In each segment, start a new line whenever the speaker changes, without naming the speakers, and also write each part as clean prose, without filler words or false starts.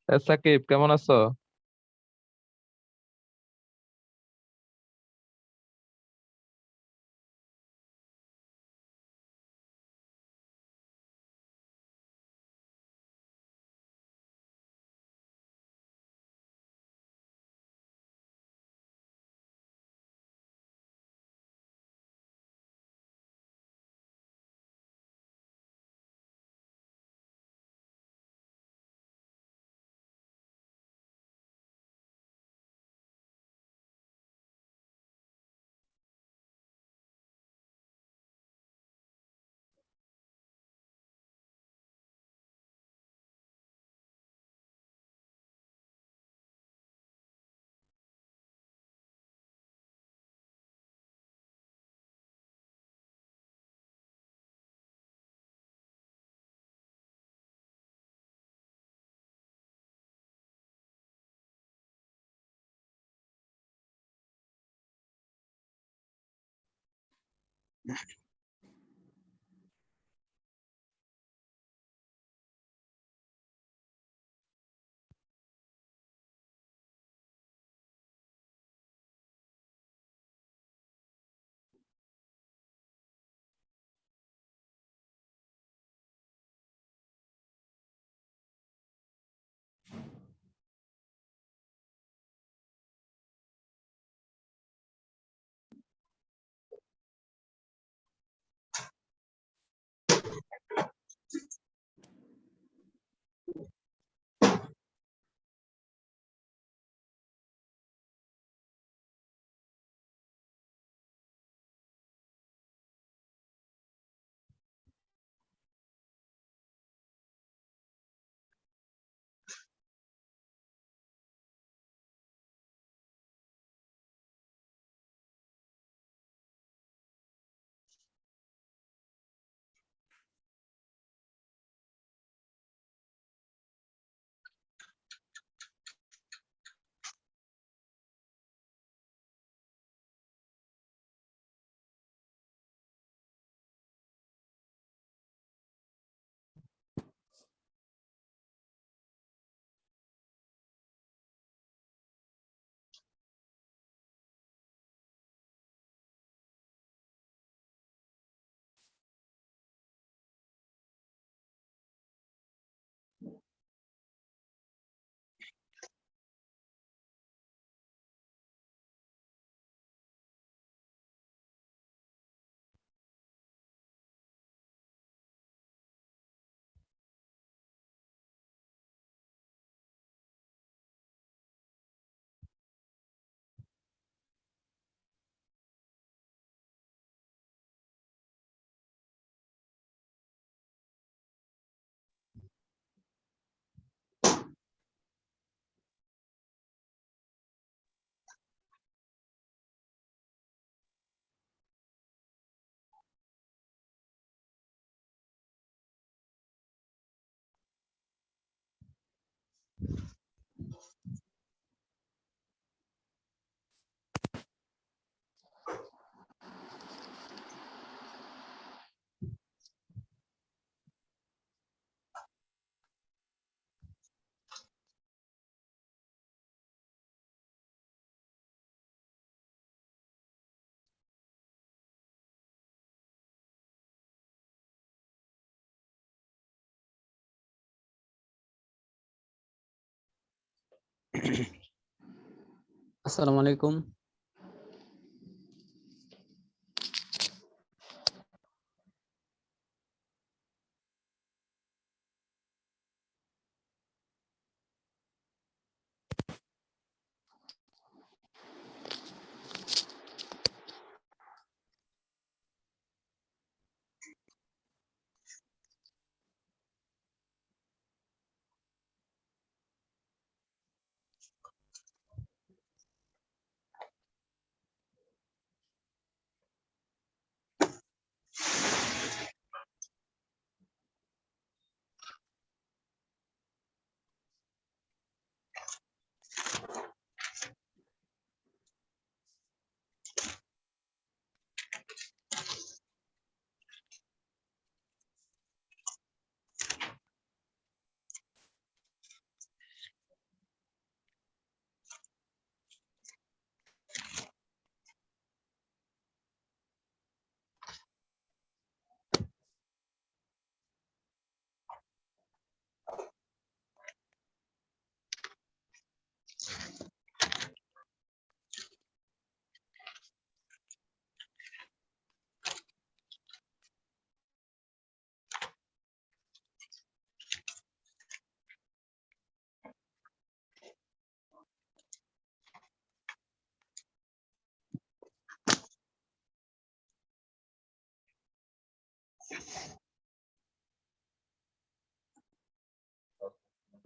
সাকিব, কেমন আছো?
আসসালামু আলাইকুম।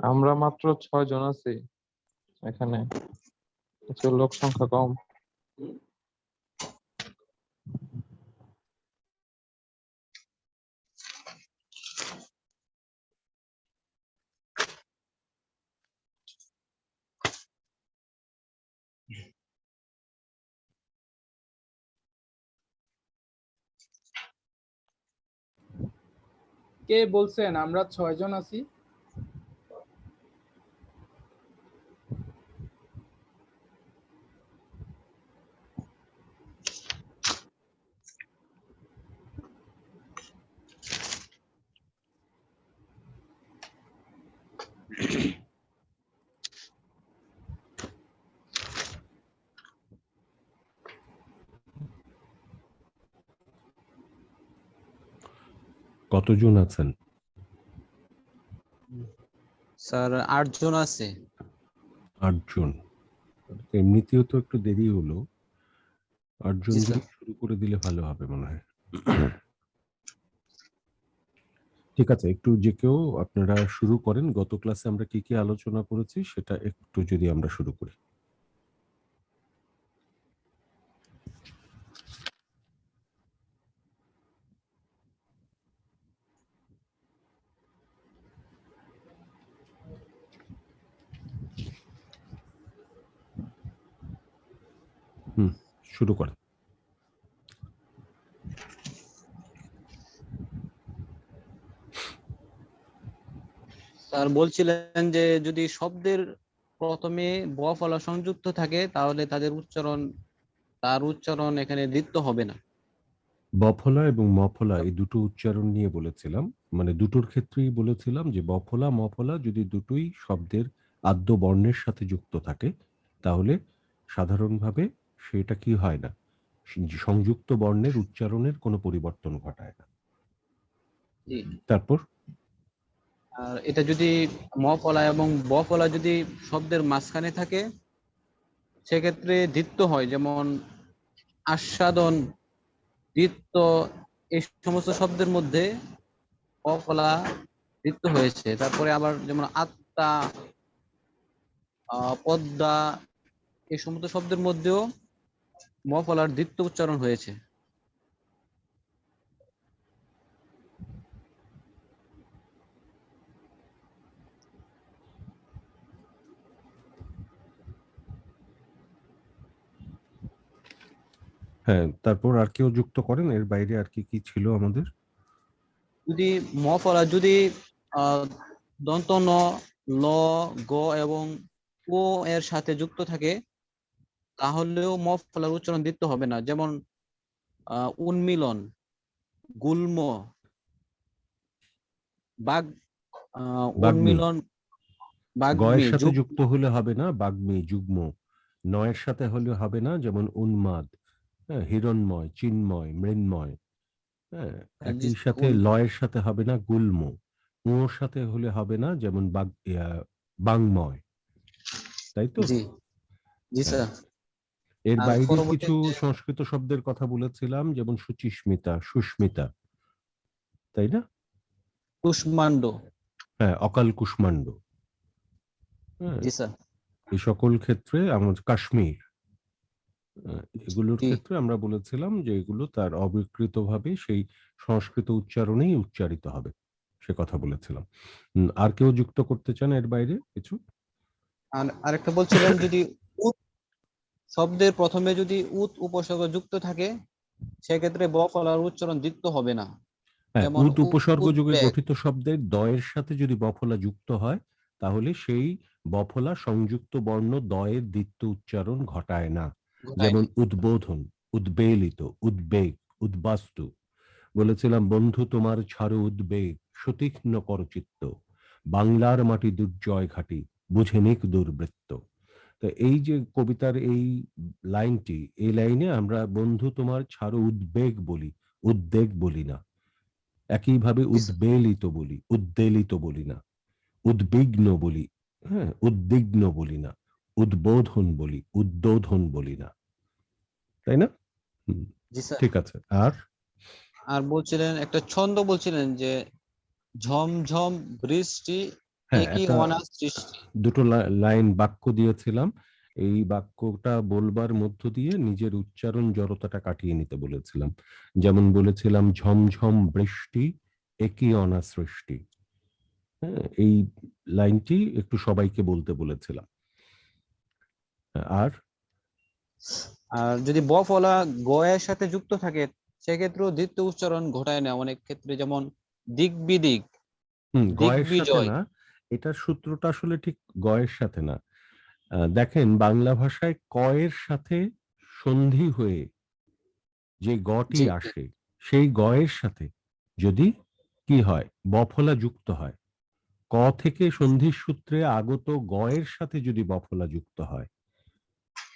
আমরা মাত্র 6 জন আছি এখানে, লোক সংখ্যা কম।
কে বলছেন আমরা 6 জন আছি?
কতজন আছেন?
স্যার 8 জন আছে।
8 জন। এমনিতেও তো একটু দেরি হলো, 8 জন
জি
দিয়ে
স্যার।
শুরু করে দিলে ভালো হবে মনে হয়। ঠিক আছে, একটু যে কেউ আপনারা শুরু করেন। গত ক্লাসে আমরা কি কি আলোচনা করেছি সেটা একটু যদি আমরা শুরু করি। শুরু করেন।
স্যার বলছিলেন যে যদি শব্দের প্রথমে ব ফলা সংযুক্ত থাকে তাহলে তার উচ্চারণ এখানে দ্বিত্ব হবে না।
বফলা এবং মফলা এই দুটো উচ্চারণ নিয়ে বলেছিলাম, মানে দুটোর ক্ষেত্রেই বলেছিলাম যে বফলা মফলা যদি দুটোই শব্দের আদ্য বর্ণের সাথে যুক্ত থাকে তাহলে সাধারণভাবে সেটা কি হয় না, সংযুক্ত বর্ণের উচ্চারণের কোনো পরিবর্তন ঘটায় না। তারপর
আর এটা যদি ম ফলা এবং ব ফলা যদি শব্দের মাঝখানে থাকে সেক্ষেত্রে দ্বিত্ব হয়, যেমন আস্বাদন, দ্বিত্ব, এই সমস্ত শব্দের মধ্যে ক ফলা দ্বিত্ব হয়েছে। তারপরে আবার যেমন আত্মা, পদ্মা, এই সমস্ত শব্দের মধ্যেও ম ফলার দ্বিত্ব উচ্চারণ হয়েছে।
হ্যাঁ, তারপর আর কেউ যুক্ত করেন, এর বাইরে আর কি কি ছিল আমাদের?
যদি ম ফলা যদি দন্ত ন, ল, গ এবং ও এর সাথে যুক্ত থাকে তাহলেও ম ফলার উচ্চারণ দ্বিত্ব হবে না, যেমন উন্মিলন, গুল্ম, বাগ,
বাগ্মী,
উন্মিলন,
গয়ের
বাগ্মী,
সাথে যুক্ত হলে হবে না বাগ্মী যুগ্ম, নয়ের সাথে হলে হবে না যেমন উন্মাদ, হ্যাঁ, হিরণময়, চিন্ময়, মৃন্ময়, হ্যাঁ, একই সাথে লয়ের সাথে হবে না গুল্ম, ওর সাথে হলে হবে না যেমন বাংময়, তাই তো?
জি জি স্যার।
এর
আর
বাইরে কিছু
পরবর্তীতে
সংস্কৃত শব্দের কথা বলেছিলাম, যেমন সুচিস্মিতা, সুস্মিতা, তাই না?
কুষ্মাণ্ড।
হ্যাঁ, অকাল কুষ্মাণ্ড, হ্যাঁ,
জি স্যার।
এই সকল ক্ষেত্রে আমাদের কাশ্মীর, এগুলোর
জি।
ক্ষেত্রে আমরা বলেছিলাম যে এগুলো তার অবিকৃতভাবে সেই সংস্কৃত উচ্চারণেই উচ্চারিত হবে, সে কথা বলেছিলাম। আর কেউ যুক্ত করতে চান এর বাইরে কিছু?
আর আরেকটা বলছিলেন যদি উৎ শব্দের প্রথমে যদি উৎ উপসর্গ যুক্ত থাকে সেক্ষেত্রে ব ফলার উচ্চারণ দ্বিত্ব হবে না,
হ্যাঁ,
যেমন
উৎ উপসর্গ যুগে
উদ্বেগ।
গঠিত শব্দের দয়ের সাথে যদি বফলা যুক্ত হয় তাহলে সেই বফলা সংযুক্ত বর্ণ দয়ের দ্বিত্ব উচ্চারণ ঘটায় না। যেমন উদ্বোধন, উদ্বেলিত, উদ্বেগ, উদ্বাস্তু। বলেছিলাম বন্ধু তোমার ছাড়ো উদ্বেগ, সতীক্ষ্ণ করচিত্ত, বাংলার মাটি দুর্জয় ঘাটি, বুঝে নিক দুর্বৃত্ত। তো এই যে কবিতার এই লাইনটি, এই লাইনে আমরা বন্ধু তোমার ছাড়ো উদ্বেগ বলি, উদ্বেগ বলি না। একইভাবে উদ্বেলিত বলি, উদ্বেলিত বলি না, উদ্বিগ্ন বলি, হ্যাঁ, উদ্বিগ্ন বলি না, উদ্বোধন বলি, উদ্বোধন বলি না, তাই না?
জি স্যার।
ঠিক আছে। আর
আর বলছিলেন একটা ছন্দ বলছিলেন যে ঝমঝম বৃষ্টি
হ্যাঁ,
একই
একটা
অনার সৃষ্টি।
দুটো লাইন বাক্য দিয়েছিলাম, এই বাক্যটা বলবার মধ্য দিয়ে নিজের উচ্চারণ জড়তাটা কাটিয়ে নিতে বলেছিলাম। যেমন বলেছিলাম ঝমঝম বৃষ্টি একই অনা সৃষ্টি। হ্যাঁ, এই লাইনটি একটু সবাইকে বলতে বলেছিলাম। আর
আর যদি ব ফলা গ এর সাথে যুক্ত থাকে সেক্ষেত্রেও দ্বিতীয় উচ্চারণ ঘটায় না অনেক ক্ষেত্রে, যেমন দিক বিদিক,
গয়ের সাথে
দিগ্বিজয়।
না, এটার সূত্রটা আসলে ঠিক গয়ের সাথে না। দেখেন বাংলা ভাষায় কয়ের সাথে সন্ধি হয়ে যে গটি
জি
আসে, সেই গয়ের সাথে যদি কি হয়, বফলা যুক্ত হয়, ক থেকে সন্ধির সূত্রে আগত গয়ের সাথে যদি বফলা যুক্ত হয়,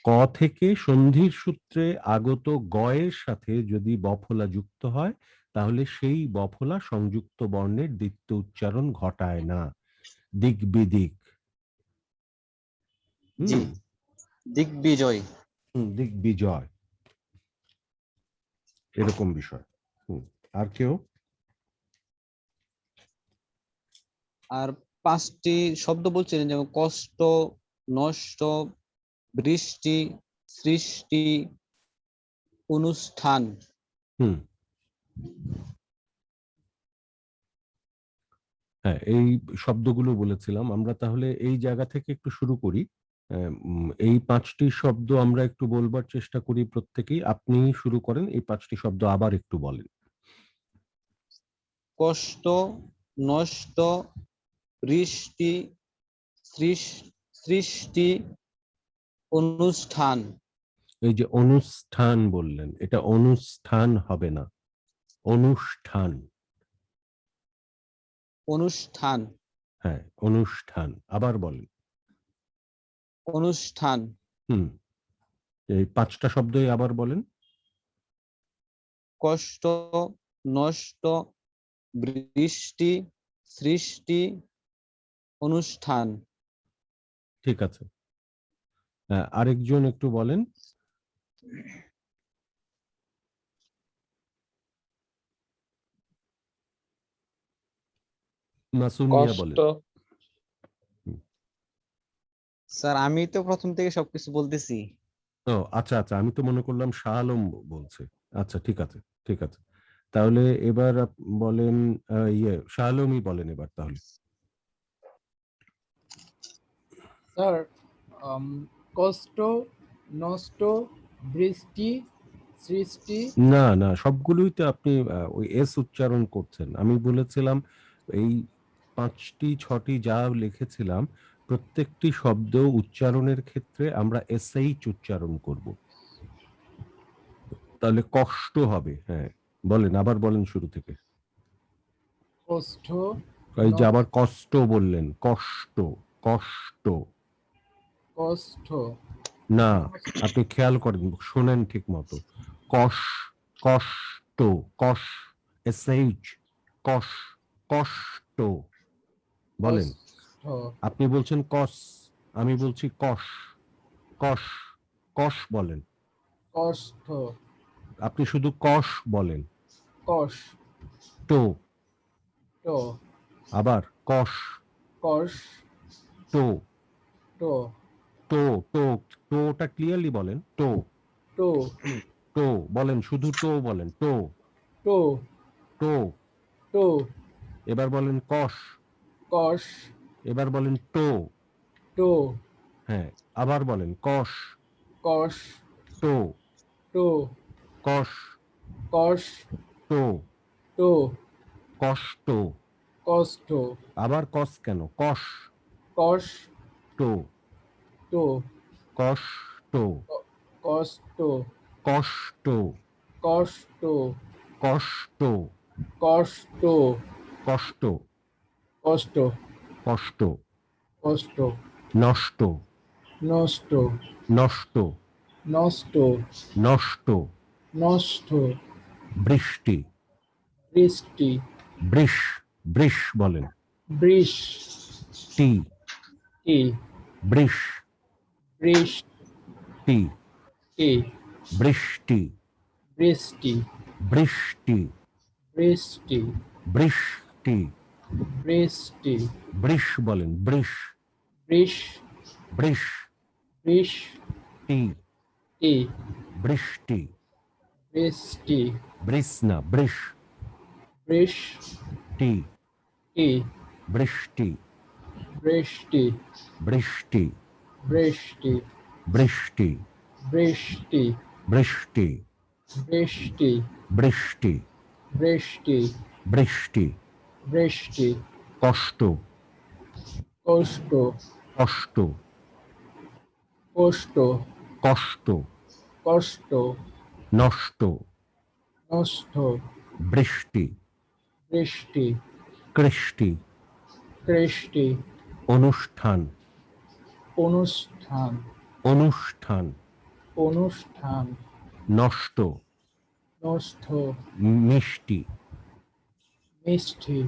ক থেকে সন্ধির সূত্রে আগত গয়ের সাথে যদি বফলা যুক্ত হয়, তাহলে সেই বফলা সংযুক্ত বর্ণের দ্বিতীয় উচ্চারণ ঘটায় না। দিক বিদিক।
জি, দিগ্বিজয়।
দিক বিজয়, এরকম বিষয়। আর কেউ?
আর 5টি শব্দ বলছিলেন, যেমন কষ্ট, নষ্ট, বৃষ্টি, সৃষ্টি, অনুষ্ঠান।
হুম হ্যাঁ, এই শব্দগুলো বলেছিলাম আমরা। তাহলে এই জায়গা থেকে একটু শুরু করি। এই 5টি শব্দ আমরা একটু বলবার চেষ্টা করি প্রত্যেকেই। আপনি শুরু করেন, এই 5টি শব্দ আবার একটু বলেন।
কষ্ট, নষ্ট, বৃষ্টি, সৃষ্টি, অনুষ্ঠান।
এই যে অনুষ্ঠান বললেন, এটা অনুষ্ঠান হবে না, অনুষ্ঠান।
অনুষ্ঠান,
হ্যাঁ, অনুষ্ঠান। আবার বলেন।
অনুষ্ঠান,
হুম এই 5টা শব্দই আবার বলেন।
কষ্ট, নষ্ট, বৃষ্টি, সৃষ্টি, অনুষ্ঠান।
ঠিক আছে। আরেকজন একটু বলেন। মাসুম মিয়া
কষ্ট,
বলেন।
স্যার আমি তো প্রথম থেকে সবকিছু বলতেছি।
ও আচ্ছা আচ্ছা, আমি তো মনে করলাম শাহ আলম বলছে। আচ্ছা ঠিক আছে, ঠিক আছে। তাহলে এবার বলেন, শাহ আলমই বলেন এবার তাহলে।
স্যার কষ্ট, নষ্ট, বৃষ্টি, সৃষ্টি।
না না, সবগুলোই তো আপনি ওই এস উচ্চারণ করছেন। আমি বলেছিলাম এই 5টি 6টি যা লিখেছিলাম, প্রত্যেকটি শব্দ উচ্চারণের ক্ষেত্রে আমরা এসএইচ উচ্চারণ করব, তাহলে কষ্ট হবে। হ্যাঁ বলেন, আবার বলেন শুরু থেকে।
কষ্ট,
এই যে আবার
নষ্ট,
কষ্ট বললেন, কষ্ট, কষ্ট
কষ্ট,
না, আপনি খেয়াল করেন, শোনেন ঠিক মতো। কষ, কষ্ট, কষ, এসএইচ, কষ, কষ্ট বলেন।
কষ্ট,
আপনি বলছেন কস, আমি বলছি কষ, কষ, কষ বলেন।
কষ্ট,
আপনি শুধু কষ বলেন।
কষ,
টো,
টো,
আবার কষ,
কষ,
টো,
টো,
টো, টো, টোটা ক্লিয়ারলি বলেন। টো,
টো,
টো বলেন, শুধু টো বলেন। টো,
টো,
টো।
টো,
এবার বলেন কষ,
কষ,
এবার বলেন টো।
টো,
হ্যাঁ, আবার বলেন কষ,
কষ,
টো,
টো,
কষ,
কষ,
টো,
টো,
কষ্ট।
কষ্ট,
আবার কস কেন, কষ,
কষ,
টো,
টো,
কষ্ট,
কষ্ট,
কষ্ট,
কষ্ট,
কষ্ট,
কষ্ট,
কষ্ট,
কষ্ট,
কষ্ট,
কষ্ট,
নষ্ট,
নষ্ট,
নষ্ট,
নষ্ট,
নষ্ট,
নষ্ট,
বৃষ্টি,
বৃষ্টি,
বৃষ, বৃষ বলেন।
বৃষ,
টি,
টি,
বৃষ,
বৃষ্টি,
টি, বৃষ্টি,
বৃষ্টি,
বৃষ্টি,
বৃষ্টি,
বৃষ্টি,
বৃষ্টি,
বৃষ বলেন, বৃষ,
বৃষ,
বৃষ,
বৃষ,
টি,
টি,
বৃষ্টি,
বৃষ্টি,
বৃষ না, বৃষ,
বৃষ,
টি,
টি,
বৃষ্টি,
বৃষ্টি,
বৃষ্টি,
বৃষ্টি,
বৃষ্টি,
বৃষ্টি,
বৃষ্টি,
বৃষ্টি,
বৃষ্টি,
বৃষ্টি,
বৃষ্টি,
বৃষ্টি,
কষ্ট,
কষ্ট,
কষ্ট,
কষ্ট,
কষ্ট,
কষ্ট,
নষ্ট,
নষ্ট,
বৃষ্টি,
বৃষ্টি,
কৃষ্টি,
কৃষ্টি,
অনুষ্ঠান,
অনুষ্ঠান,
অনুষ্ঠান,
অনুষ্ঠান,
নষ্ট,
নষ্ট,
মিষ্টি,
মিষ্টি,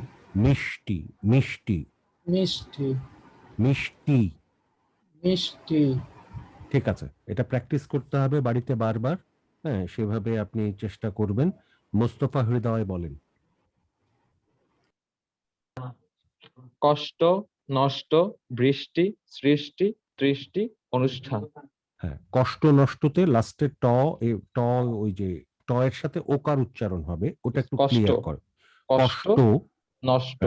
মিষ্টি, মিষ্টি,
মিষ্টি,
মিষ্টি।
মিষ্টি।
ঠিক আছে, এটা প্র্যাকটিস করতে হবে বাড়িতে বারবার। হ্যাঁ, সেভাবে আপনি চেষ্টা করবেন। মোস্তফা হৃদয় বলেন।
কষ্ট, নষ্ট, বৃষ্টি, সৃষ্টি, তৃষ্টি, অনুষ্ঠান।
হ্যাঁ, কষ্ট নষ্টতে লাস্টে ট, ট, ওই যে ট এর সাথে ওকার উচ্চারণ হবে, ওটা একটু
কষ্ট,
ক্লিয়ার কর।
কষ্ট,
কষ্ট,
নষ্ট,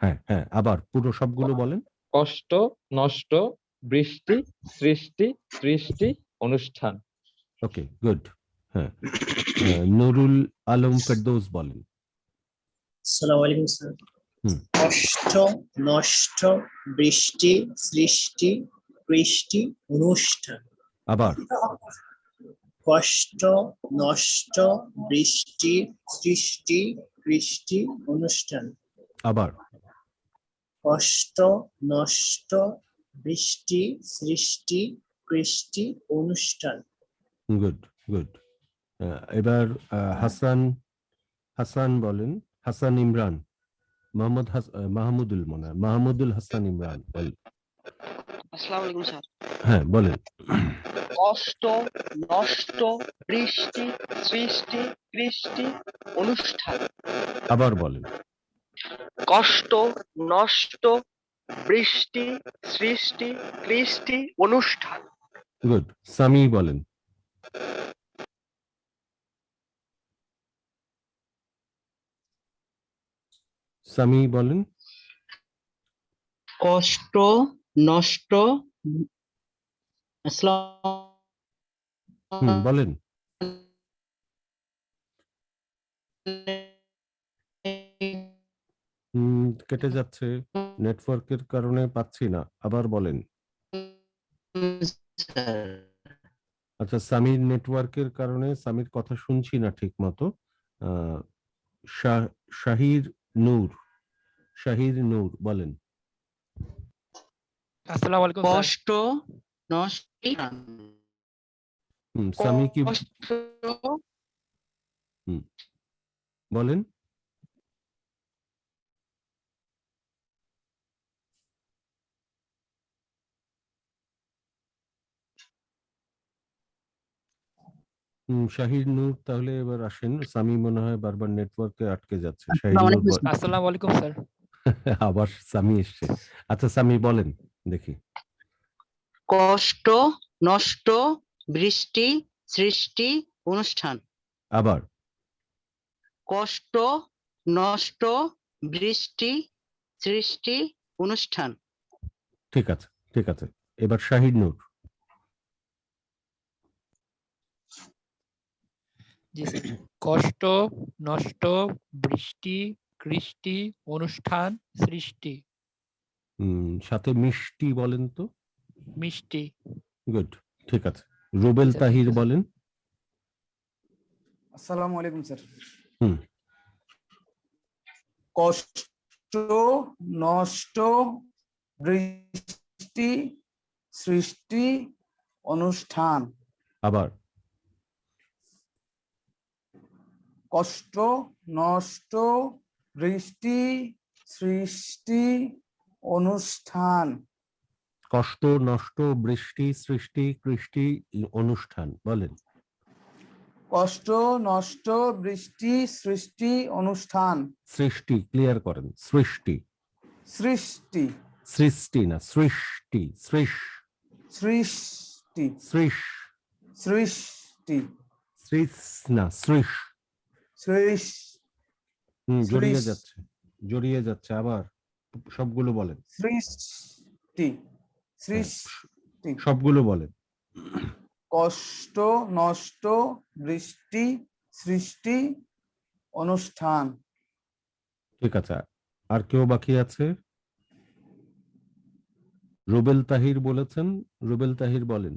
হ্যাঁ হ্যাঁ, আবার পুরো সবগুলো বলেন।
কষ্ট, নষ্ট, বৃষ্টি, সৃষ্টি, তৃষ্টি, অনুষ্ঠান।
ওকে, গুড। হ্যাঁ, নুরুল আলম ফেরদৌস বলেন।
আসসালামু আলাইকুম স্যার।
হুম।
কষ্ট, নষ্ট, বৃষ্টি, সৃষ্টি, কৃষ্টি, অনুষ্ঠান।
আবার
কষ্ট, নষ্ট, বৃষ্টি, সৃষ্টি, কৃষ্টি, অনুষ্ঠান।
আবার
কষ্ট, নষ্ট, বৃষ্টি, সৃষ্টি, কৃষ্টি, অনুষ্ঠান।
Good, good. এবার হাসান, হাসান বলেন, হাসান ইমরান, মোহাম্মদ মাহমুদুল, মনে হয় মাহমুদুল হাসান ইমরান বলেন।
আসসালামু আলাইকুম স্যার।
হ্যাঁ বলেন।
কষ্ট, নষ্ট, বৃষ্টি, সৃষ্টি, কৃষ্টি, অনুষ্ঠান।
আবার বলেন।
কষ্ট, নষ্ট, বৃষ্টি, সৃষ্টি, কৃষ্টি, অনুষ্ঠান।
গুড। সামি বলেন। সামি বলেন।
কষ্ট, নষ্ট, আসসালামু
বলেন। কেটে যাচ্ছে, নেটওয়ার্কের কারণে পাচ্ছি না, আবার বলেন।
স্যার।
আচ্ছা, সামির নেটওয়ার্কের কারণে সামির কথা শুনছি না ঠিক মতো। শাহির নূর, শাহির নূর বলেন।
আসসালামু আলাইকুম স্যার।
কষ্ট, নষ্ট,
সামি কি
কষ্ট,
বলেন। শাহির নূর তাহলে এবার আসেন। সামি মনে হয় বারবার নেটওয়ার্কে আটকে যাচ্ছে। শাহির নূর
আসসালামু আলাইকুম স্যার।
আবার সামি এসছে। আচ্ছা সামি বলেন দেখি।
কষ্ট, নষ্ট, বৃষ্টি, সৃষ্টি, অনুষ্ঠান।
আবার
কষ্ট, নষ্ট, বৃষ্টি, সৃষ্টি, অনুষ্ঠান।
ঠিক আছে, ঠিক আছে। এবার শাহির নূর।
জি স্যার। কষ্ট, নষ্ট, বৃষ্টি, কৃষ্টি, অনুষ্ঠান, সৃষ্টি।
সাথে মিষ্টি বলেন তো।
মিষ্টি।
গুড, ঠিক আছে। রুবেল তাহির বলেন।
আসসালামু আলাইকুম স্যার। কষ্ট, নষ্ট, বৃষ্টি, সৃষ্টি, অনুষ্ঠান।
আবার
কষ্ট, নষ্ট, বৃষ্টি, সৃষ্টি, অনুষ্ঠান।
কষ্ট, নষ্ট, বৃষ্টি, সৃষ্টি, কৃষ্টি, অনুষ্ঠান বলেন।
কষ্ট নষ্ট বৃষ্টি সৃষ্টি অনুষ্ঠান
সৃষ্টি ক্লিয়ার করেন, সৃষ্টি,
সৃষ্টি
সৃষ্টি না সৃষ্টি, সৃষ,
সৃষ্টি
সৃষ,
সৃষ্টি
সৃষ না সৃষ।
সৃষ
জড়িয়ে
সৃষ।
যাচ্ছে, জড়িয়ে যাচ্ছে, আবার সবগুলো বলেন,
সৃষ্টি সৃষ্টি
সবগুলো বলেন।
কষ্ট নষ্ট বৃষ্টি সৃষ্টি অনুষ্ঠান।
ঠিক আছে, আর কেউ বাকি আছে? রুবেল তাহির বলেছেন, রুবেল তাহির বলেন।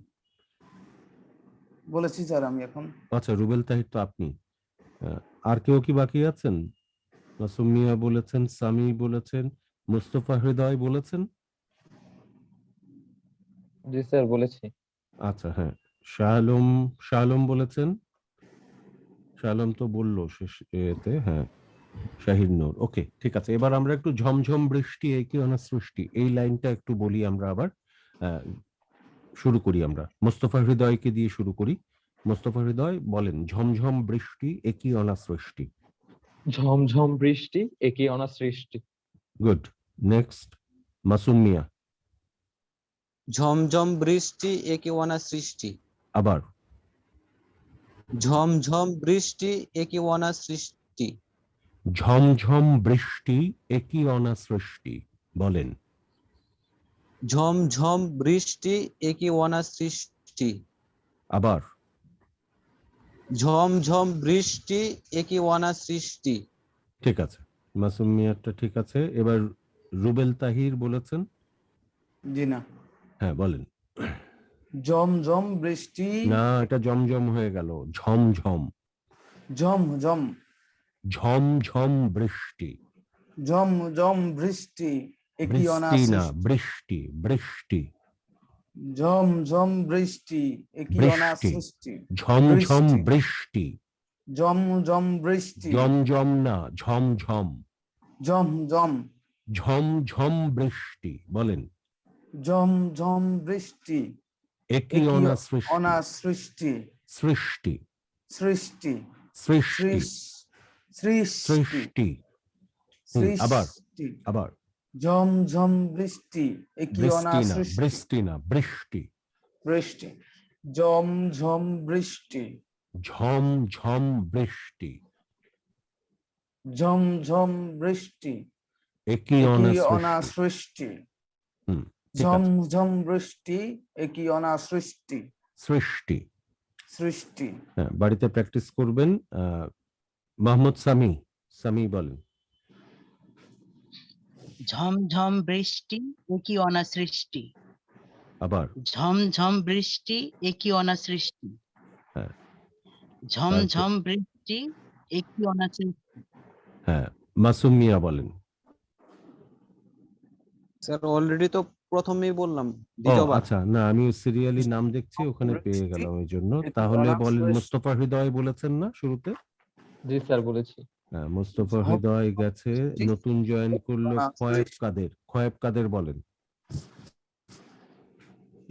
বলেছি স্যার আমি এখন।
আচ্ছা, রুবেল তাহির তো আপনি। আর কেউ কি বাকি আছেন? মাসুম মিয়া বলেছেন, সামি বলেছেন, মুস্তফা হৃদয় বলেছেন।
জি স্যার বলেছি।
আচ্ছা হ্যাঁ, শাহ আলম, শাহ আলম বলেছেন, শাহ আলম তো বললো শেষ এতে। হ্যাঁ, শাহিদ নূর, ওকে ঠিক আছে। এবার আমরা একটু ঝমঝম বৃষ্টি একই অনা সৃষ্টি, এই লাইনটা একটু বলি আমরা আবার। শুরু করি আমরা, মোস্তফা হৃদয়কে দিয়ে শুরু করি। মোস্তফা হৃদয় বলেন, ঝমঝম বৃষ্টি একই অনা সৃষ্টি।
ঝমঝম বৃষ্টি একই অনা সৃষ্টি।
গুড, নেক্সট মাসুম মিয়া।
ঝমঝম বৃষ্টি একে অনা সৃষ্টি।
আবার
ঝমঝম বৃষ্টি একে অনা সৃষ্টি।
ঝমঝম বৃষ্টি একই অনা সৃষ্টি বলেন।
ঝমঝম বৃষ্টি একে অনা সৃষ্টি।
আবার
ঝমঝম বৃষ্টি একে অনা সৃষ্টি।
ঠিক আছে, মাসুম মিয়ারটা ঠিক আছে। এবার রুবেল তাহির বলেছেন।
জি না,
হ্যাঁ বলেন।
জমজম বৃষ্টি
না, এটা জমজম হয়ে গেল, ঝমঝম।
ঝমঝম
ঝমঝম বৃষ্টি,
ঝমঝম বৃষ্টি একই অনা
বৃষ্টি না
সৃষ্টি।
বৃষ্টি, বৃষ্টি,
ঝমঝম বৃষ্টি একই অনা
বৃষ্টি,
সৃষ্টি।
ঝমঝম
বৃষ্টি।
বৃষ্টি,
জমজম বৃষ্টি
জমজম না ঝমঝম,
জমজম
ঝমঝম বৃষ্টি বলেন।
জমজম বৃষ্টি
একই
একই
অনা সৃষ্টি,
অনা সৃষ্টি।
সৃষ্টি,
সৃষ্টি
সৃষ্টি,
সৃষ্টি
সৃষ্টি। আবার
সৃষ্টি
আবার
ঝমঝম বৃষ্টি একই অনা
বৃষ্টি না
সৃষ্টি।
বৃষ্টি না বৃষ্টি,
বৃষ্টি ঝমঝম বৃষ্টি
ঝমঝম বৃষ্টি
ঝমঝম বৃষ্টি
একই অনা
একই অনা
সৃষ্টি।
সৃষ্টি।
ঠিক আছে,
ঝমঝম বৃষ্টি একই অনা সৃষ্টি।
সৃষ্টি।
সৃষ্টি
হ্যাঁ, বাড়িতে প্র্যাকটিস করবেন। মাহমুদ সামি, সামি বলেন।
ঝমঝম বৃষ্টি একই অনা সৃষ্টি।
আবার
ঝমঝম বৃষ্টি একই অনা সৃষ্টি।
হ্যাঁ,
ঝমঝম বৃষ্টি একই অনা সৃষ্টি।
হ্যাঁ, মাসুম মিয়া বলেন।
স্যার অলরেডি তো প্রথমেই বললাম,
ও
দ্বিতীয়বার।
আচ্ছা, না আমি সিরিয়ালি নাম দেখছি, ওখানে পেয়ে গেলাম এই জন্য। তাহলে বলেন, মুস্তফা হৃদয় বলেছেন না শুরুতে?
জি স্যার বলেছি।
হ্যাঁ, মুস্তফা হৃদয় গেছে। নতুন জয়েন করলো খোয়েব কাদের, খোয়েব কাদের বলেন।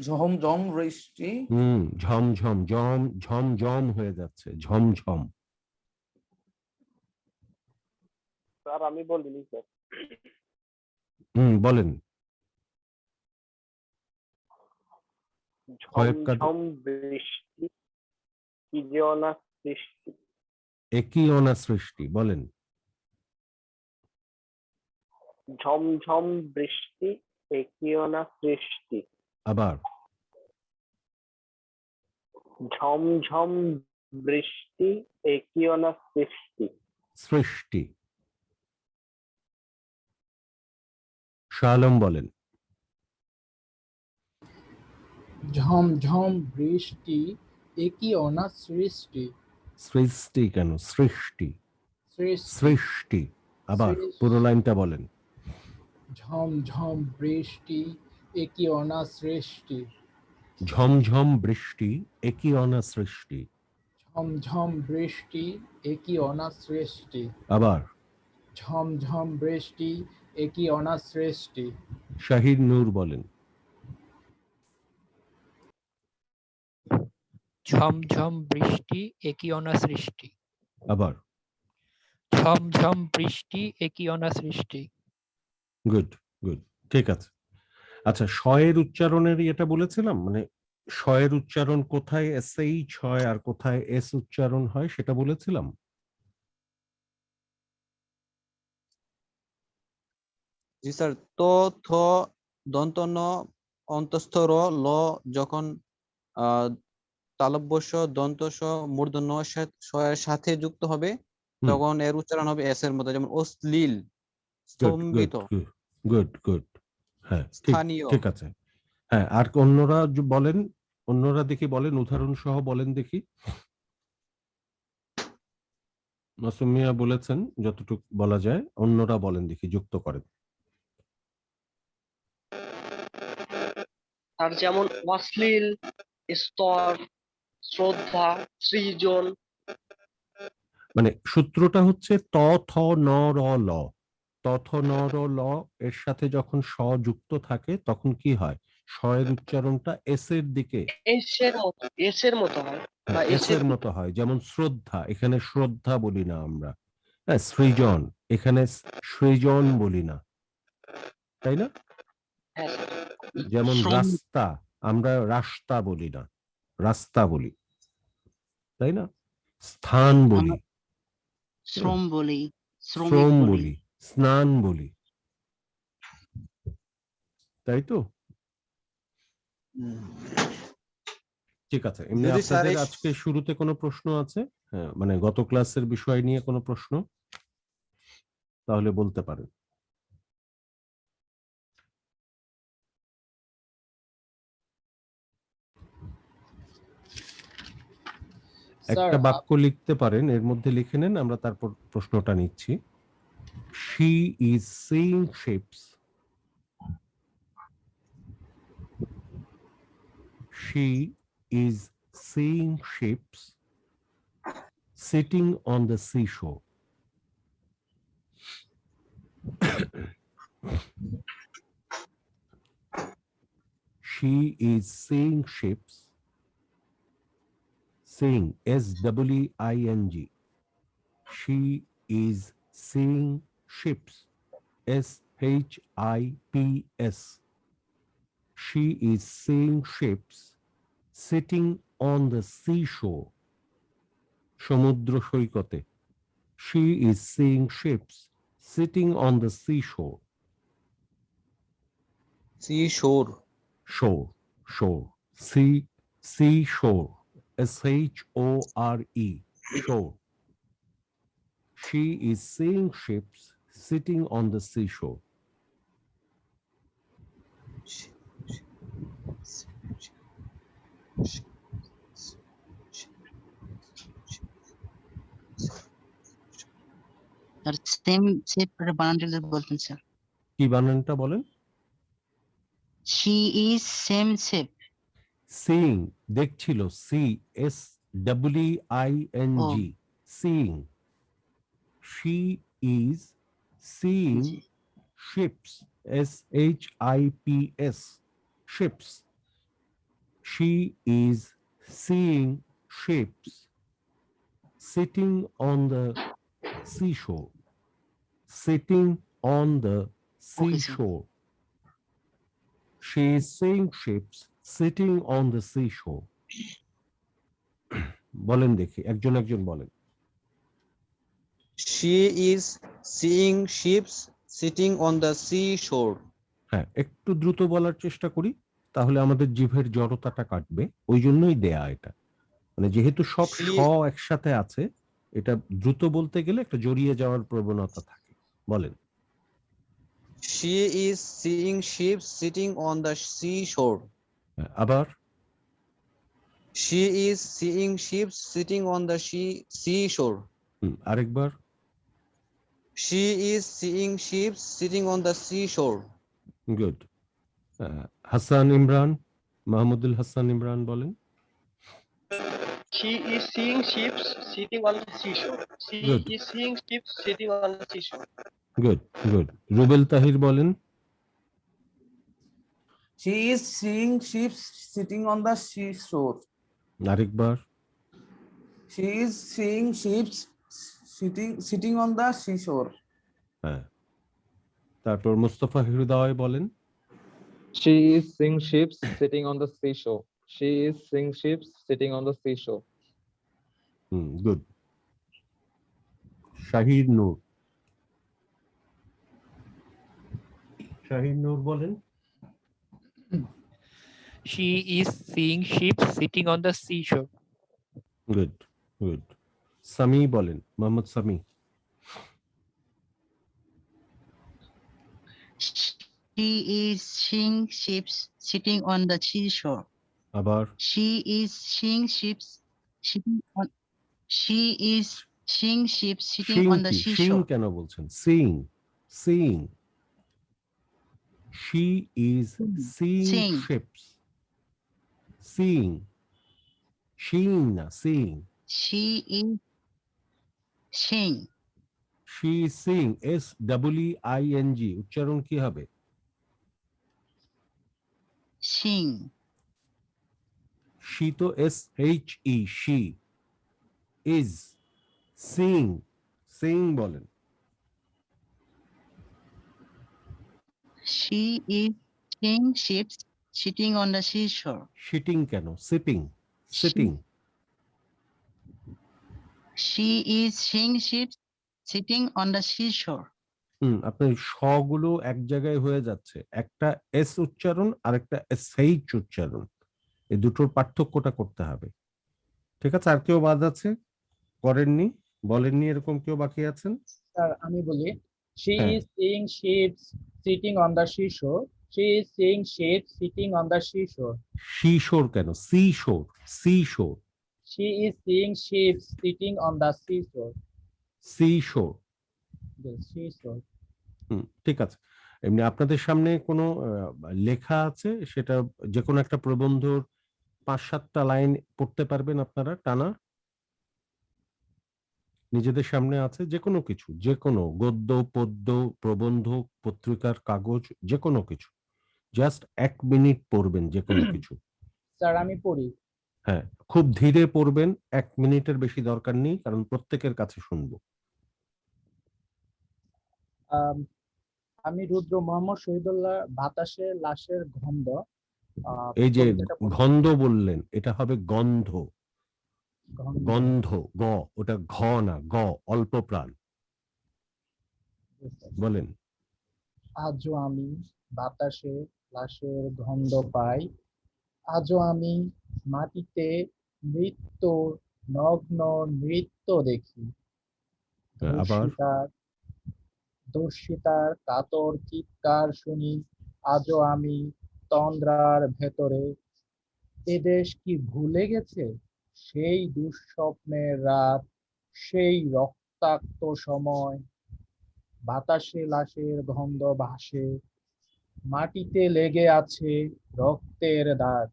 ঝমঝম বৃষ্টি
ঝমঝম, জম ঝমঝম হয়ে যাচ্ছে, ঝমঝম।
স্যার আমি বলিনি স্যার।
বলেন। খোয়েব কাদের
ঝমঝম বৃষ্টি কি যে অনা সৃষ্টি।
একই অনা সৃষ্টি বলেন।
ঝমঝম বৃষ্টি একই অনা সৃষ্টি।
আবার
ঝমঝম বৃষ্টি একই অনা সৃষ্টি।
সৃষ্টি। শাহ আলম বলেন।
ঝমঝম বৃষ্টি একই অনা সৃষ্টি।
সৃষ্টি কেন, সৃষ্টি, সৃষ্টি। আবার পুরো লাইনটা বলেন।
ঝমঝম বৃষ্টি একই অনা সৃষ্টি।
ঝমঝম বৃষ্টি একই অনা সৃষ্টি।
ঝমঝম বৃষ্টি একই অনা সৃষ্টি।
আবার
ঝমঝম বৃষ্টি একই অনা সৃষ্টি।
শাহিদ নূর বলেন।
ঝমঝম বৃষ্টি একই অনা সৃষ্টি।
আবার
ঝমঝম বৃষ্টি একই অনা সৃষ্টি।
গুড গুড, ঠিক আছে। আচ্ছা, শ এর উচ্চারণের এটা বলেছিলাম, মানে শ এর উচ্চারণ কোথায় এসএইচ হয় আর কোথায় এস উচ্চারণ হয় সেটা বলেছিলাম।
জি স্যার, থ দন্ত ন অন্তস্থ র ল যখন তালব্য শ দন্ত স মূর্ধন্য শ এর সাথে যুক্ত হবে
হুম।
তখন এর উচ্চারণ হবে এস এর মতো, যেমন অশ্লীল,
গুড গুড
স্তম্ভিত,
গুড গুড, হ্যাঁ ঠিক,
স্থানীয়।
ঠিক আছে। হ্যাঁ, আর অন্যরা বলেন, অন্যরা দেখি বলেন, উদাহরণ সহ বলেন দেখি। মাসুম মিয়া বলেছেন যতটুকু বলা যায়, অন্যরা বলেন দেখি, যুক্ত করেন।
আর যেমন অশ্লীল, স্তর, শ্রদ্ধা, সৃজন।
মানে সূত্রটা হচ্ছে ত থ ন র ল। ত থ ন র ল এর সাথে যখন স যুক্ত থাকে তখন কি হয়, স এর উচ্চারণটা এস এর দিকে,
এস এর মতো হয় বা
এস এর মতো হয়। যেমন শ্রদ্ধা, এখানে শ্রদ্ধা বলি না আমরা, হ্যাঁ সৃজন, এখানে সৃজন বলি না, তাই না?
হ্যাঁ স্যার।
যেমন
শ্রম
রাস্তা, আমরা রাস্তা বলি না, রাস্তা বলি, তাই না? স্থান বলি,
শ্রম বলি, শ্রমিক
শ্রম
বলি।
বলি, স্নান বলি, তাই তো? ঠিক আছে। এমনি
যদি স্যার
আপনাদের আজকে শুরুতে কোনো প্রশ্ন আছে? হ্যাঁ, মানে গত ক্লাসের বিষয় নিয়ে কোনো প্রশ্ন তাহলে বলতে পারেন।
স্যার
একটা বাক্য লিখতে পারেন, এর মধ্যে লিখে নেন, আমরা তারপর প্রশ্নটা নিচ্ছি। She is seeing ships. She is seeing ships sitting on the seashore. She is seeing ships, seeing, SEEING. She is seeing ships, SHIPS. She is seeing ships sitting on the seashore. সমুদ্র সৈকতে। She is seeing ships sitting on the seashore.
seashore,
Shore, shore, seashore, SHORE, shore. She is seeing ships sitting on the seashore.
আর same shape বানানটা বলতেন sir.
কি বানানটা বলেন?
She is same shape.
Seeing, দেখছিল, SEEING, seeing. She is seeing ships, SHIPS, ships. She is seeing ships sitting on the seashore. Sitting on the seashore. She is seeing ships sitting on the seashore. বলেন দেখি, একজন একজন বলেন।
she is seeing ships sitting on the seashore.
হ্যাঁ, একটু দ্রুত বলার চেষ্টা করি, তাহলে আমাদের জিভের জড়তাটা কাটবে, ওই জন্যই দেয়া এটা। মানে যেহেতু সব স একসাথে আছে, এটা দ্রুত বলতে গেলে একটা জড়িয়ে যাওয়ার প্রবণতা থাকে। বলেন।
She is seeing ships sitting on the seashore.
আবার।
She is seeing ships sitting on the seashore.
আরেকবার।
She is seeing ships sitting on the seashore.
Good. Hasan Imran, Mahmudul Hasan Imran বলেন।
She is seeing ships sitting on the seashore. She
Good.
is seeing ships sitting on the seashore.
Good good. Rubel Tahir বলেন।
She is seeing ships sitting on the seashore.
আরেকবার।
She is seeing ships sitting on the seashore.
হ্যাঁ, তারপর মুস্তফা হৃদয় বলেন।
She is seeing ships sitting on the seashore. She is seeing ships sitting on the seashore.
Good. Shahir Noor. Shahir Noor বলেন।
She is seeing ships sitting on the seashore.
Good good. Sami বলেন, Mohammad Sami.
She is seeing ships sitting on the seashore.
আবার।
She is seeing ships sitting on. She is seeing ships sitting
Singh
on the
কি? Singh
seashore.
কেন বলছেন? Singh Singh. She is seeing
Seeing.
ships. Seeing. Seeing না, seeing.
She is seeing.
She is seeing. SEEING উচ্চারণ কি হবে?
Seeing.
She তো SHE, she is seeing. Seeing বলেন।
She is seeing ships sitting on the seashore.
Sitting কেন? Sitting. Sitting.
She is seeing ships sitting on the seashore.
আপনার শগুলো এক জায়গায় হয়ে যাচ্ছে, একটা এস উচ্চারণ আর একটা SH উচ্চারণ, এই দুটোর পার্থক্যটা করতে হবে। ঠিক আছে, আর কেউ বাদ আছে? করেননি, বলেননি, এরকম কেউ বাকি আছেন?
স্যার আমি বলি, she
হ্যাঁ।
is seeing ships sitting on the seashore. She is seeing ships sitting on the seashore.
সিশোর কেন? সিশোর, সিশোর,
She is seeing ships sitting on the seashore.
সিশোর।
The seashore.
ঠিক আছে। এমনি আপনাদের সামনে কোনো লেখা আছে, সেটা যে কোনো একটা প্রবন্ধর 5-7টা লাইন পড়তে পারবেন আপনারা টানা? নিজেদের সামনে আছে যে কোনো কিছু, যে কোনো গদ্য, পদ্য, প্রবন্ধ, পত্রিকার কাগজ, যে কোনো কিছু, জাস্ট 1 মিনিট পড়বেন যে কোনো কিছু।
স্যার আমি পড়ি।
হ্যাঁ, খুব ধীরে পড়বেন, 1 মিনিটের বেশি দরকার নেই, কারণ প্রত্যেকের কাছে শুনবো।
আমি রুদ্র মোহাম্মদ শহীদুল্লাহ, বাতাসে লাশের গন্ধ।
এই যে
কবিতাটা পড়ি।
গন্ধ বললেন, এটা হবে গন্ধ।
গন্ধ।
গন্ধ, গ, ওটা ঘ না, গ, অল্প প্রাণ। বলেন।
আজও আমি বাতাসে লাশের গন্ধ পাই, আজও আমি মাটিতে মৃত্যুর নগ্ন নৃত্য দেখি।
আবার।
দর্শিতার কাতর চিৎকার শুনি, আজও আমি তন্দ্রার ভেতরে। এদেশ কি ভুলে গেছে সেই দুঃস্বপ্নের রাত, সেই রক্তাক্ত সময়? বাতাসে লাশের গন্ধ ভাসে, মাটিতে লেগে আছে রক্তের দাগ।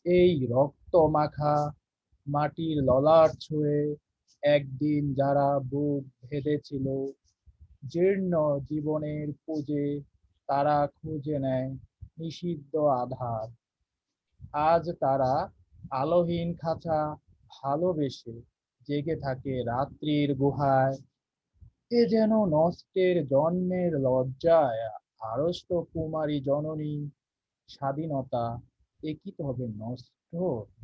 এই রক্ত মাখা মাটির ললাট ছুঁয়ে একদিন যারা বুক ভেদেছিল, জীর্ণ জীবনের পুজে তারা খুঁজে নেয় নিষিদ্ধ আধার। আজ তারা আলোহীন খাঁচা ভালোবেসে জেগে থাকে রাত্রির গুহায়। এ যেন নষ্টের জন্মের লজ্জায় আড়ষ্ট কুমারী জননী। স্বাধীনতা একই তবে নষ্ট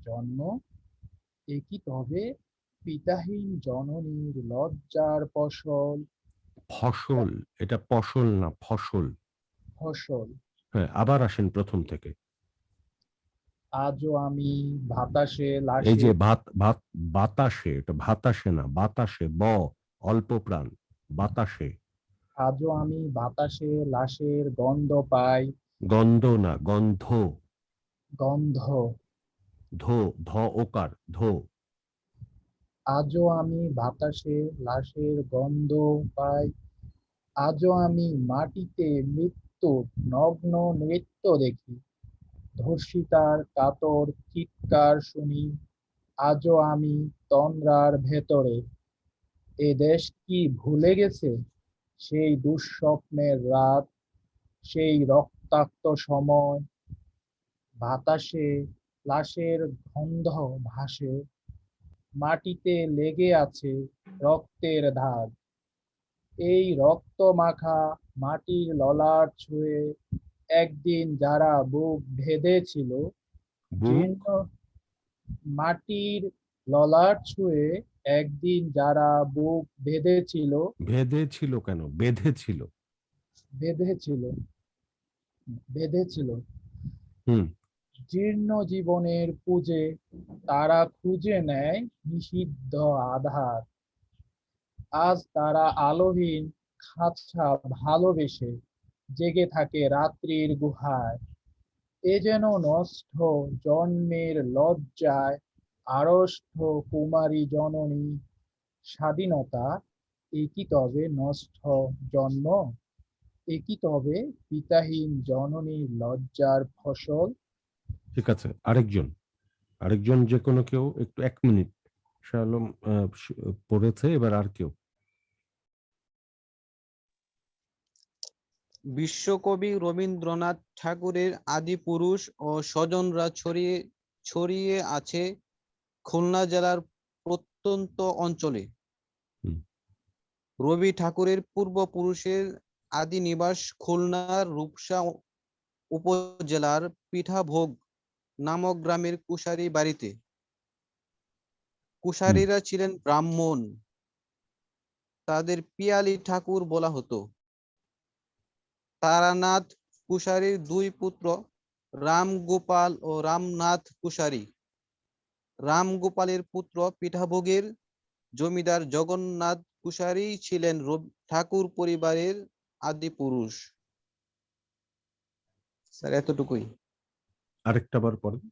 জন্ম, একই তবে পিতাহীন জননীর লজ্জার ফসল।
ফসল, এটা ফসল না, ফসল।
ফসল।
হ্যাঁ, আবার আসেন প্রথম থেকে।
আজও আমি বাতাসে
এই
লাশে।
যে বাতাসে, এটা ভাতাসে না, বাতাসে, ব, অল্প প্রাণ, বাতাসে।
আজও আমি বাতাসে লাশের গন্ধ পাই।
গন্ধ না, গন্ধ।
গন্ধ।
ধো, ধ ওকার, ধো।
আজও আমি বাতাসে লাশের গন্ধ পাই, আজও আমি মাটিতে মৃত্যুর নগ্ন নৃত্য দেখি। ধর্ষিতার কাতর চিৎকার শুনি, আজও আমি তন্দ্রার ভেতরে। এ দেশ কি ভুলে গেছে সেই দুঃস্বপ্নের রাত, সেই রক্তাক্ত সময়? বাতাসে লাশের গন্ধ ভাসে, মাটিতে লেগে আছে রক্তের দাগ। এই রক্ত মাখা মাটির ললাট ছুঁয়ে একদিন যারা বুক বেঁধেছিল,
বুক
জীর্ণ মাটির ললাট ছুঁয়ে একদিন যারা বুক বেঁধেছিল,
ভেদেছিল কেন, বেঁধেছিল।
বেঁধেছিল বেঁধেছিল
হুম
জীর্ণ জীবনের পুজে, তারা খুঁজে নেয় নিষিদ্ধ আধার। আজ তারা আলোহীন খাঁচা ভালোবেসে জেগে থাকে রাত্রির গুহায়। এ যেন নষ্ট জন্মের লজ্জায় আড়ষ্ট কুমারী জননী স্বাধীনতা। একই তবে নষ্ট জন্ম, একই তবে পিতাহীন জননীর লজ্জার ফসল।
ঠিক আছে, আরেকজন যে কোনো কেউ একটু 1 মিনিট। শাহ আলম পড়েছে, এবার আর কেউ।
বিশ্বকবি রবীন্দ্রনাথ ঠাকুরের আদি পুরুষ ও স্বজনরা ছড়িয়ে ছড়িয়ে আছে খুলনা জেলার প্রত্যন্ত অঞ্চলে।
হুম।
রবি ঠাকুরের পূর্বপুরুষের আদি নিবাস খুলনার রূপসা উপজেলার পিঠাভোগ নামক গ্রামের কুশারি বাড়িতে। কুশারিরা ছিলেন ব্রাহ্মণ, তাদের পিয়ালি ঠাকুর বলা হতো। তারানাথ কুশারির 2 পুত্র রামগোপাল ও রামনাথ কুশারি। রামগোপালের পুত্র পিঠাভোগের জমিদার জগন্নাথ কুশারি ছিলেন ঠাকুর পরিবারের আদি পুরুষ। স্যার এতটুকুই।
আরেকটা বার পড়েন।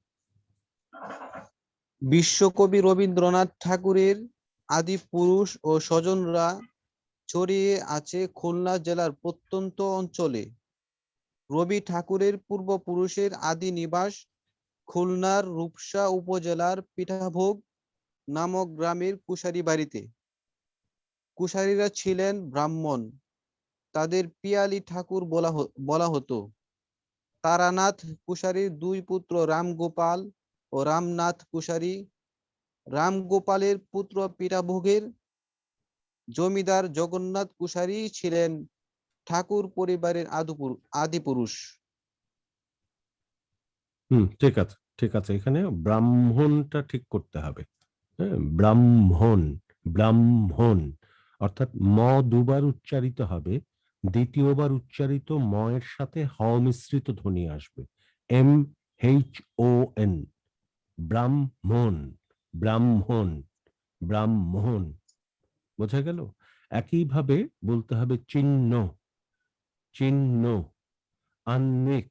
বিশ্বকবি রবীন্দ্রনাথ ঠাকুরের আদি পুরুষ ও স্বজনরা ছড়িয়ে আছে খুলনা জেলার প্রত্যন্ত অঞ্চলে। রবি ঠাকুরের পূর্বপুরুষের আদি নিবাস খুলনার রূপসা উপজেলার পিঠাভোগ নামক গ্রামের কুশারি বাড়িতে। কুশারিরা ছিলেন ব্রাহ্মণ, তাদের পিয়ালি ঠাকুর বলা হতো। তারানাথ কুশারির 2 পুত্র রামগোপাল ও রামনাথ কুশারি। রামগোপালের পুত্র পিঠাভোগের জমিদার জগন্নাথ কুশারি ছিলেন ঠাকুর পরিবারের আদি পুরুষ।
ঠিক আছে, এখানে ব্রাহ্মণটা ঠিক করতে হবে। হ্যাঁ, ব্রাহ্মণ অর্থাৎ ম 2বার উচ্চারিত হবে, দ্বিতীয়বার উচ্চারিত ম এর সাথে হ মিশ্রিত ধ্বনি আসবে, MHON, ব্রাহ্মণ ব্রাহ্মণ ব্রাহ্মণ। বোঝা গেল? একইভাবে বলতে হবে চিহ্ন চিহ্ন, আন্নিক।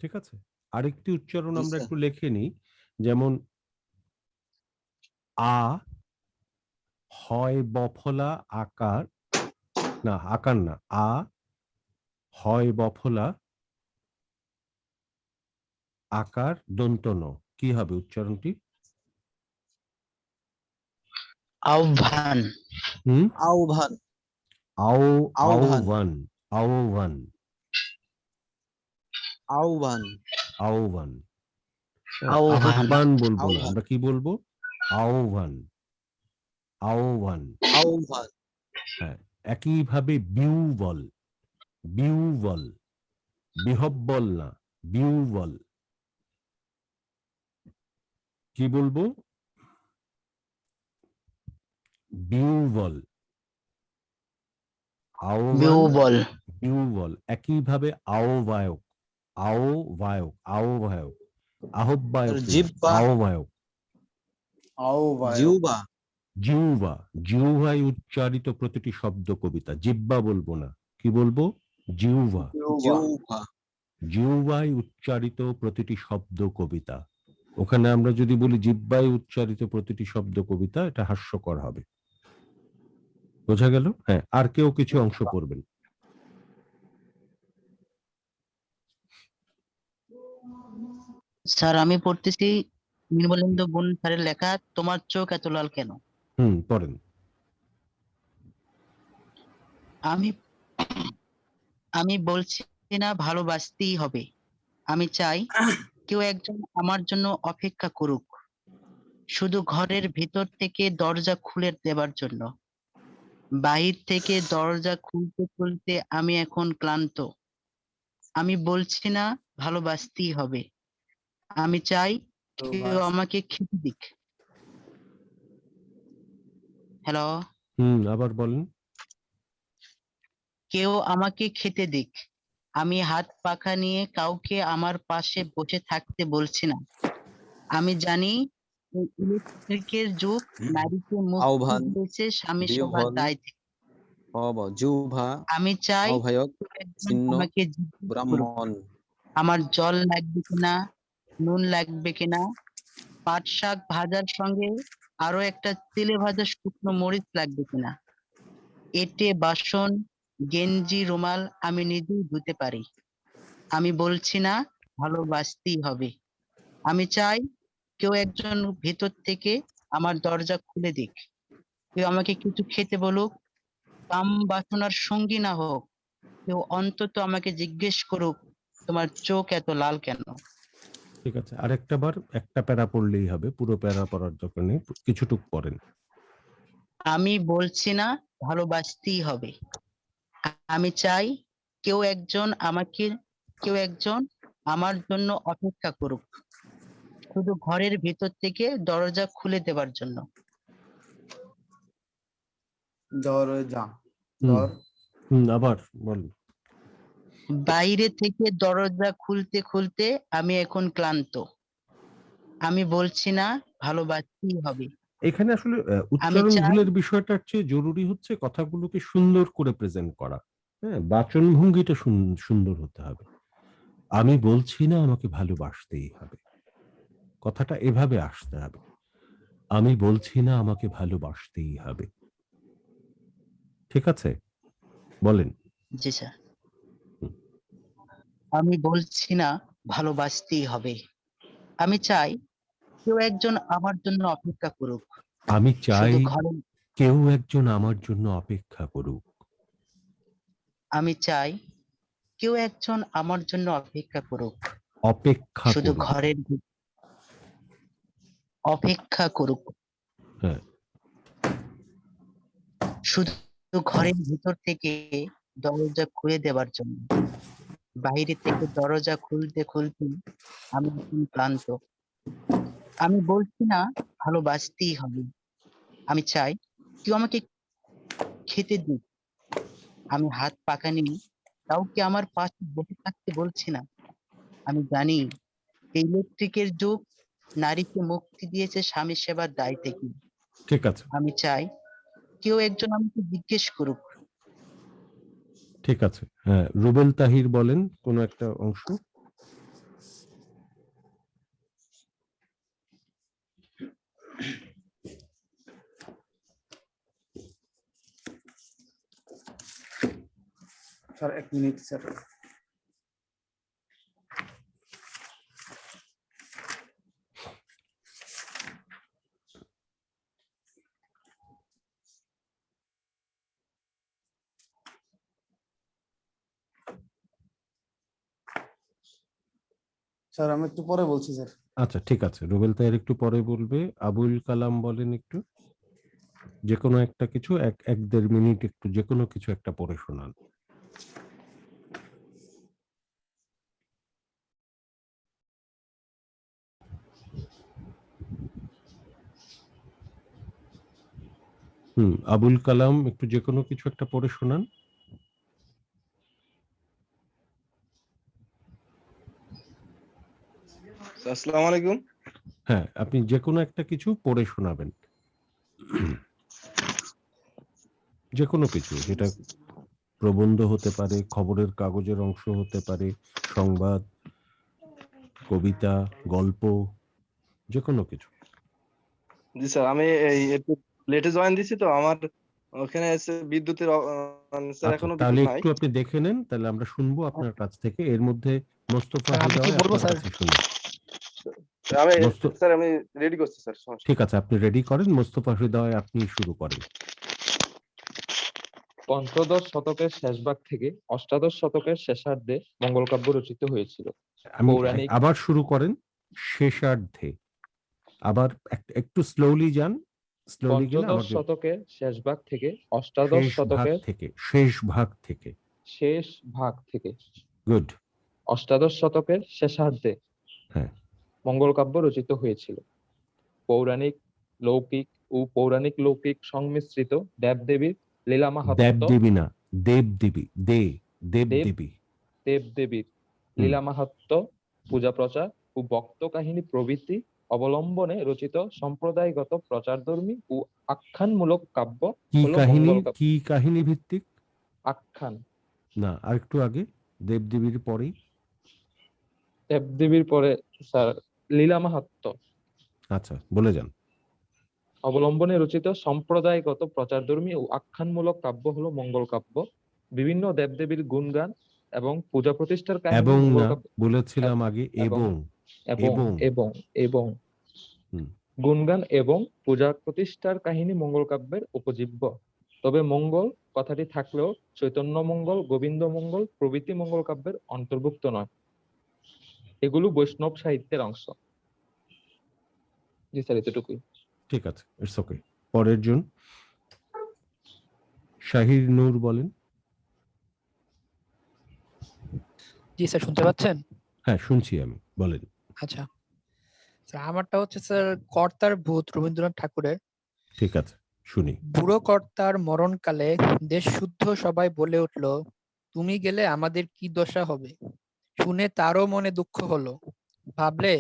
ঠিক আছে, আরেকটি উচ্চারণ আমরা একটু লিখে নিই, যেমন আ হয় বফলা আকার, না আকার না, আ হয় বফলা আকার দন্ত ন। কি হবে উচ্চারণটি?
আহ্বান।
আহ্বান
আহ্বান আহ্বান
আহ্বান
আহ্বান।
আহ্বান।
আহ্বান বলবো না, আমরা কি বলবো? আহ্বান আহ্বান। হ্যাঁ, একইভাবে বিউবল বিহব্বল না, বিউবল। কি বলবো? বিউবল বিউবল। একইভাবে আহ্বায়ক আহ্বায়ক জিহ্বায় উচ্চারিত প্রতিটি শব্দ কবিতা। জিহ্বা বলবো না, কি বলবো? জিহ্বায় উচ্চারিত প্রতিটি শব্দ কবিতা। ওখানে আমরা যদি বলি জিহ্বায় উচ্চারিত প্রতিটি শব্দ কবিতা, এটা হাস্যকর হবে। বোঝা গেল? হ্যাঁ, আর কেউ কিছু অংশ পড়বেন।
স্যার আমি পড়তেছি নির্মলেন্দু গুণ স্যারের লেখা তোমার চোখ এত লাল কেন।
পড়েন।
আমি আমি বলছি না ভালোবাসতেই হবে, আমি চাই কেউ একজন আমার জন্য অপেক্ষা করুক, শুধু ঘরের ভিতর থেকে দরজা খুলে দেবার জন্য। বাহির থেকে দরজা খুলতে খুলতে আমি এখন ক্লান্ত। আমি বলছি না ভালোবাসতেই হবে, আমি চাই কেউ আমাকে খেতে দিক। হ্যালো,
আবার বলেন।
কেউ আমাকে খেতে দিক। আমি হাত পাখা নিয়ে কাউকে আমার পাশে বসে থাকতে বলছি না। আমি জানি এই ইলেকট্রিকের যুগ নারীকে মুক্তি
আহ্বান,
দিয়েছে স্বামী সেবার
বিহ্বল,
দায় থেকে।
জিহ্বা,
আমি চাই
আহ্বায়ক,
কেউ একজন
ছিন্ন,
আমাকে জিজ্ঞেস করুক,
ব্রাহ্মণ।
আমার জল লাগবে কিনা, নুন লাগবে কিনা, পাট শাক ভাজার সঙ্গে আরো একটা তেলে ভাজা শুকনো মরিচ লাগবে কিনা। এঁটে বাসন, গেঞ্জি, রুমাল আমি নিজেই ধুতে পারি। আমি বলছি না ভালোবাসতেই হবে, আমি চাই কেউ একজন ভেতর থেকে আমার দরজা খুলে দিক, কেউ আমাকে কিছু খেতে বলুক, কাম বাসনার সঙ্গী না হোক, কেউ অন্তত আমাকে জিজ্ঞেস করুক তোমার চোখ এত লাল কেন।
ঠিক আছে, আরেকটা বার একটা প্যারা পড়লেই হবে, পুরো প্যারা পড়ার দরকার নেই, কিছুটুক পড়েন।
আমি বলছি না ভালোবাসতেই হবে, আমি চাই কেউ একজন আমার জন্য অপেক্ষা করুক, শুধু ঘরের ভেতর থেকে দরজা খুলে দেবার জন্য।
দরজা,
আবার বলেন।
বাইরে থেকে দরজা খুলতে খুলতে আমি এখন ক্লান্ত। আমি বলছি না ভালোবাসতেই হবে।
এখানে আসলে উচ্চারণ
চাই-
ভুলের বিষয়টার চেয়ে জরুরি হচ্ছে কথাগুলোকে সুন্দর করে প্রেজেন্ট করা। হ্যাঁ, বাচন ভঙ্গিটা সুন্দর হতে হবে। আমি বলছি না আমাকে ভালোবাসতেই হবে, কথাটা এভাবে আসতে হবে। আমি বলছি না আমাকে ভালোবাসতেই হবে। ঠিক আছে, বলেন।
জি স্যার। আমি বলছি না ভালোবাসতেই হবে, আমি চাই কেউ একজন আমার জন্য অপেক্ষা করুক,
আমি চাই
শুধু ঘরে
কেউ একজন আমার জন্য অপেক্ষা করুক।
আমি চাই কেউ একজন আমার জন্য অপেক্ষা করুক,
অপেক্ষা
শুধু
করুক।
ঘরের অপেক্ষা করুক,
হ্যাঁ,
শুধু ঘরের ভিতর থেকে দরজা খুলে দেবার জন্য। বাইরে থেকে দরজা খুলতে খুলতে আমি এখন ক্লান্ত। আমি বলছি না ভালোবাসতেই হবে, আমি চাই কেউ আমাকে খেতে দিক। আমি হাত পাকা নিয়ে কাউকে আমার পাশে বসে থাকতে বলছি না। আমি জানি এই ইলেকট্রিকের যুগ নারীকে মুক্তি দিয়েছে স্বামী সেবার দায় থেকে।
ঠিক আছে,
আমি চাই কেউ একজন আমাকে জিজ্ঞেস করুক।
ঠিক আছে। হ্যাঁ, রুবেল তাহির বলেন কোন একটা অংশ।
Sir 1 minute sir. স্যার আমি একটু পরে বলছি স্যার।
আচ্ছা ঠিক আছে, রুবেল তাহির একটু পরে বলবে। আবুল কালাম বলেন একটু, যে কোনো একটা কিছু 1-1.5 মিনিট একটু যে কোনো কিছু একটা পড়ে শোনান। আবুল কালাম একটু যে কোনো কিছু একটা পড়ে শোনান।
আসসালামু আলাইকুম।
হ্যাঁ, আপনি যে কোনো একটা কিছু পড়ে শোনাবেন, যে কোনো কিছু, যেটা প্রবন্ধ হতে পারে, খবরের কাগজের অংশ হতে পারে, সংবাদ, কবিতা, গল্প, যে কোনো কিছু।
জি স্যার, আমি এই একটু লেটে জয়েন দিছি তো, আমার ওখানে বিদ্যুতের স্যার
আচ্ছা,
এখনো
তাহলে
বিদ্যুৎ নাই।
একটু আপনি দেখে নেন, তাহলে আমরা শুনবো আপনার কাছ থেকে। এর মধ্যে মোস্তফা
স্যার, আমি কি
হৃদয়
বলবো
আপনার
স্যার?
কাছে শুনি।
স্যার আমি রেডি করছি স্যার, সমস্যা
ঠিক আছে, আপনি রেডি করেন। মোস্তফা হৃদয়, আপনি শুরু করেন।
পঞ্চদশ শতকের শেষভাগ থেকে অষ্টাদশ শতকের শেষার্ধে মঙ্গল কাব্য রচিত হয়েছিল।
আমি
পৌরাণিক
আবার শুরু করেন শেষার্ধে, আবার একটু স্লোলি যান, স্লোলি গেলে
পঞ্চদশ
আমাকে
শতকের শেষভাগ থেকে অষ্টাদশ
শেষ ভাগ
শতকের
থেকে, শেষ ভাগ থেকে,
শেষ ভাগ থেকে
গুড,
অষ্টাদশ শতকের শেষার্ধে
হ্যাঁ,
মঙ্গল কাব্য রচিত হয়েছিল। পৌরাণিক লৌকিক ও পৌরাণিক লৌকিক সংমিশ্রিত দেবদেবীর লীলা মাহাত্ম্য,
দেবদেবী না, দেবদেবী, দেবদেবী,
দেবদেবীর লীলা মাহাত্ম্য, পূজা প্রচার ও ভক্ত কাহিনী প্রভৃতি অবলম্বনে রচিত সম্প্রদায়গত প্রচারধর্মী ও আখ্যানমূলক কাব্য
কি
হলো
কাহিনী,
মঙ্গল কাব্য।
কি কাহিনী ভিত্তিক?
আখ্যান।
না, আরেকটু আগে, দেবদেবীর পরেই।
দেবদেবীর পরে স্যার লীলা মাহাত্ম্য
আচ্ছা, বলে যান।
অবলম্বনে রচিত সম্প্রদায়গত প্রচারধর্মী ও আখ্যানমূলক কাব্য হলো মঙ্গল কাব্য। বিভিন্ন দেবদেবীর গুণগান এবং পূজা প্রতিষ্ঠার কাহিনী
এবং
মঙ্গল
না,
কাব্য।
বলেছিলাম আগে এবং,
এবং এবং এবং
হুম,
গুণগান এবং পূজা প্রতিষ্ঠার কাহিনী মঙ্গল কাব্যের উপজীব্য। তবে মঙ্গল কথাটি থাকলেও চৈতন্য মঙ্গল, গোবিন্দ মঙ্গল প্রভৃতি মঙ্গল কাব্যের অন্তর্ভুক্ত নয়। এগুলো বৈষ্ণব সাহিত্যের অংশ। জি স্যার, এতটুকুই।
ঠিক আছে, ইটস ওকে। পরের জন শাহির নূর বলেন।
জি স্যার, শুনতে পাচ্ছেন?
হ্যাঁ, শুনছি আমি, বলেন।
আচ্ছা স্যার, আমারটা হচ্ছে স্যার কর্তার ভূত, রবীন্দ্রনাথ ঠাকুরের।
ঠিক আছে, শুনি।
বুড়ো কর্তার মরণকালে দেশ শুদ্ধ সবাই বলে উঠল, তুমি গেলে আমাদের কি দশা হবে। শুনে তারও মনে দুঃখ হলো, ভাবলে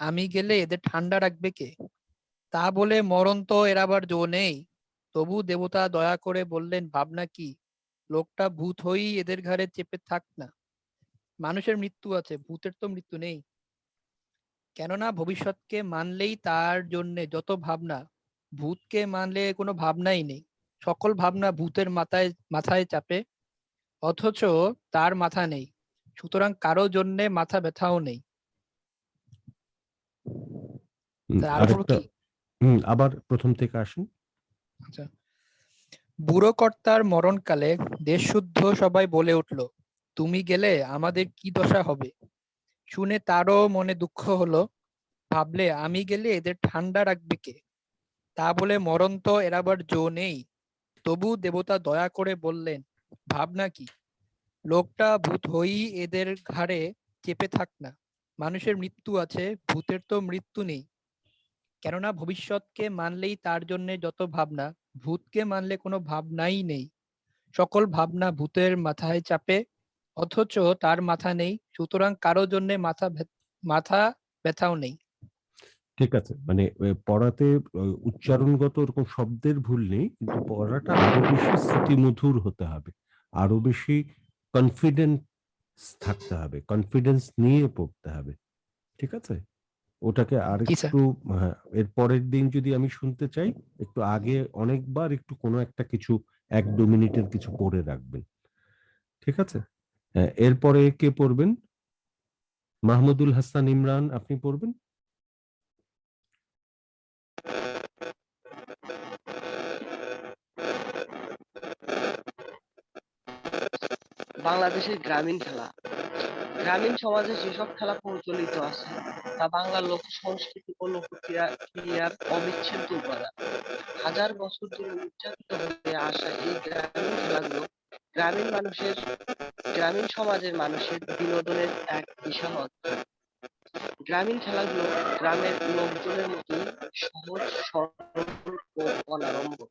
আমি গেলে এদের ঠান্ডা রাখবে কে। তা বলে মরণ তো এড়াবার জো নেই। তবু দেবতা দয়া করে বললেন, ভাবনা কি, লোকটা ভূত হয়েই এদের ঘাড়ে চেপে থাক না। মানুষের মৃত্যু আছে, ভূতের তো মৃত্যু নেই। কেননা ভবিষ্যৎকে মানলেই তার জন্য যত ভাবনা, ভূতকে মানলে কোনো ভাবনাই নেই। সকল ভাবনা ভূতের মাথায় চাপে, অথচ তার মাথা নেই। সুতরাং কারো জন্য মাথা ব্যথাও নেই। তারপর
আরেকটা,
কি?
আবার প্রথম থেকে আসেন।
আচ্ছা, বুড়ো কর্তার মরণকালে দেশ শুদ্ধ সবাই বলে উঠল, তুমি গেলে আমাদের কি দশা হবে। শুনে তারও মনে দুঃখ হলো, ভাবলে আমি গেলে এদের ঠান্ডা রাখবে কে। তা বলে মরণ তো এড়াবার জো নেই। তবু দেবতা দয়া করে বললেন, ভাবনা কি, লোকটা ভূত হয়েই এদের ঘাড়ে চেপে থাক না। মানুষের মৃত্যু আছে, ভূতের তো মৃত্যু নেই। কেননা ভবিষ্যৎকে মানলেই তার জন্য যত ভাবনা, ভূতকে মানলে কোনো ভাবনাই নেই। সকল ভাবনা ভূতের মাথায় চাপে, অথচ তার মাথা নেই। সুতরাং কারো জন্য মাথা ব্যথাও নেই।
ঠিক আছে, মানে পড়াতে উচ্চারণগত ওরকম শব্দের ভুল নেই, কিন্তু পড়াটা আরো বেশি শ্রুতিমধুর হতে হবে, আরো বেশি কনফিডেন্স থাকতে হবে, কনফিডেন্স নিয়ে পড়তে হবে। ঠিক আছে, ওটাকে
জি স্যার।
আরেকটু, হ্যাঁ, এর পরের দিন যদি আমি শুনতে চাই, একটু আগে অনেকবার একটু কোনো একটা কিছু 1-2 মিনিটের কিছু পড়ে রাখবেন। ঠিক আছে, হ্যাঁ, এরপরে কে পড়বেন? মাহমুদুল হাসান ইমরান, আপনি পড়বেন।
বাংলাদেশের গ্রামীণ খেলা। গ্রামীণ সমাজে যেসব খেলা প্রচলিত আছে তা বাংলার লোক সংস্কৃতি ও লোকক্রিয়ার অবিচ্ছেদ্য উপাদান। হাজার বছর ধরে উদযাপিত হয়ে আসা এই গ্রামীণ খেলাগুলো গ্রামীণ সমাজের মানুষের বিনোদনের এক বিশাল অধ্যায়। গ্রামীণ খেলাগুলো গ্রামের লোকজনের মতোই সহজ, সরল ও অনাড়ম্বর।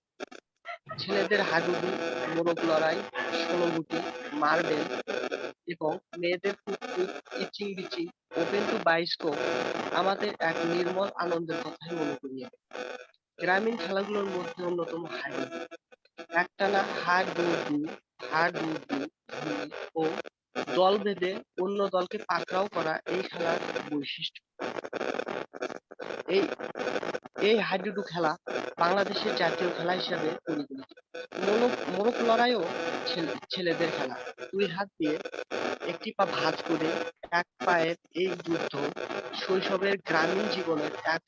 ছেলেদের হাডুডু, মোরগ লড়াই, ষোলগুটি, মার্বেল এবং মেয়েদের কুতকুত, ইচিং বিচিং, ওপেন টু বাইস্কোপ আমাদের এক নির্মল আনন্দের কথাই মনে করিয়ে দেয়। গ্রামীণ খেলাগুলোর মধ্যে অন্যতম হাডুডু। একটানা হাডুডু হাডুডু ও দল বেঁধে অন্য দলকে পাকড়াও করা এই খেলার বৈশিষ্ট্য। এই হাডুডু খেলা বাংলাদেশের জাতীয় খেলা হিসাবে পরিগণিত। মোরগ লড়াইও ছেলেদের খেলা। দুই হাত দিয়ে একটি পা ভাঁজ করে এক পায়ের এই যুদ্ধ শৈশবের গ্রামীণ জীবনের এক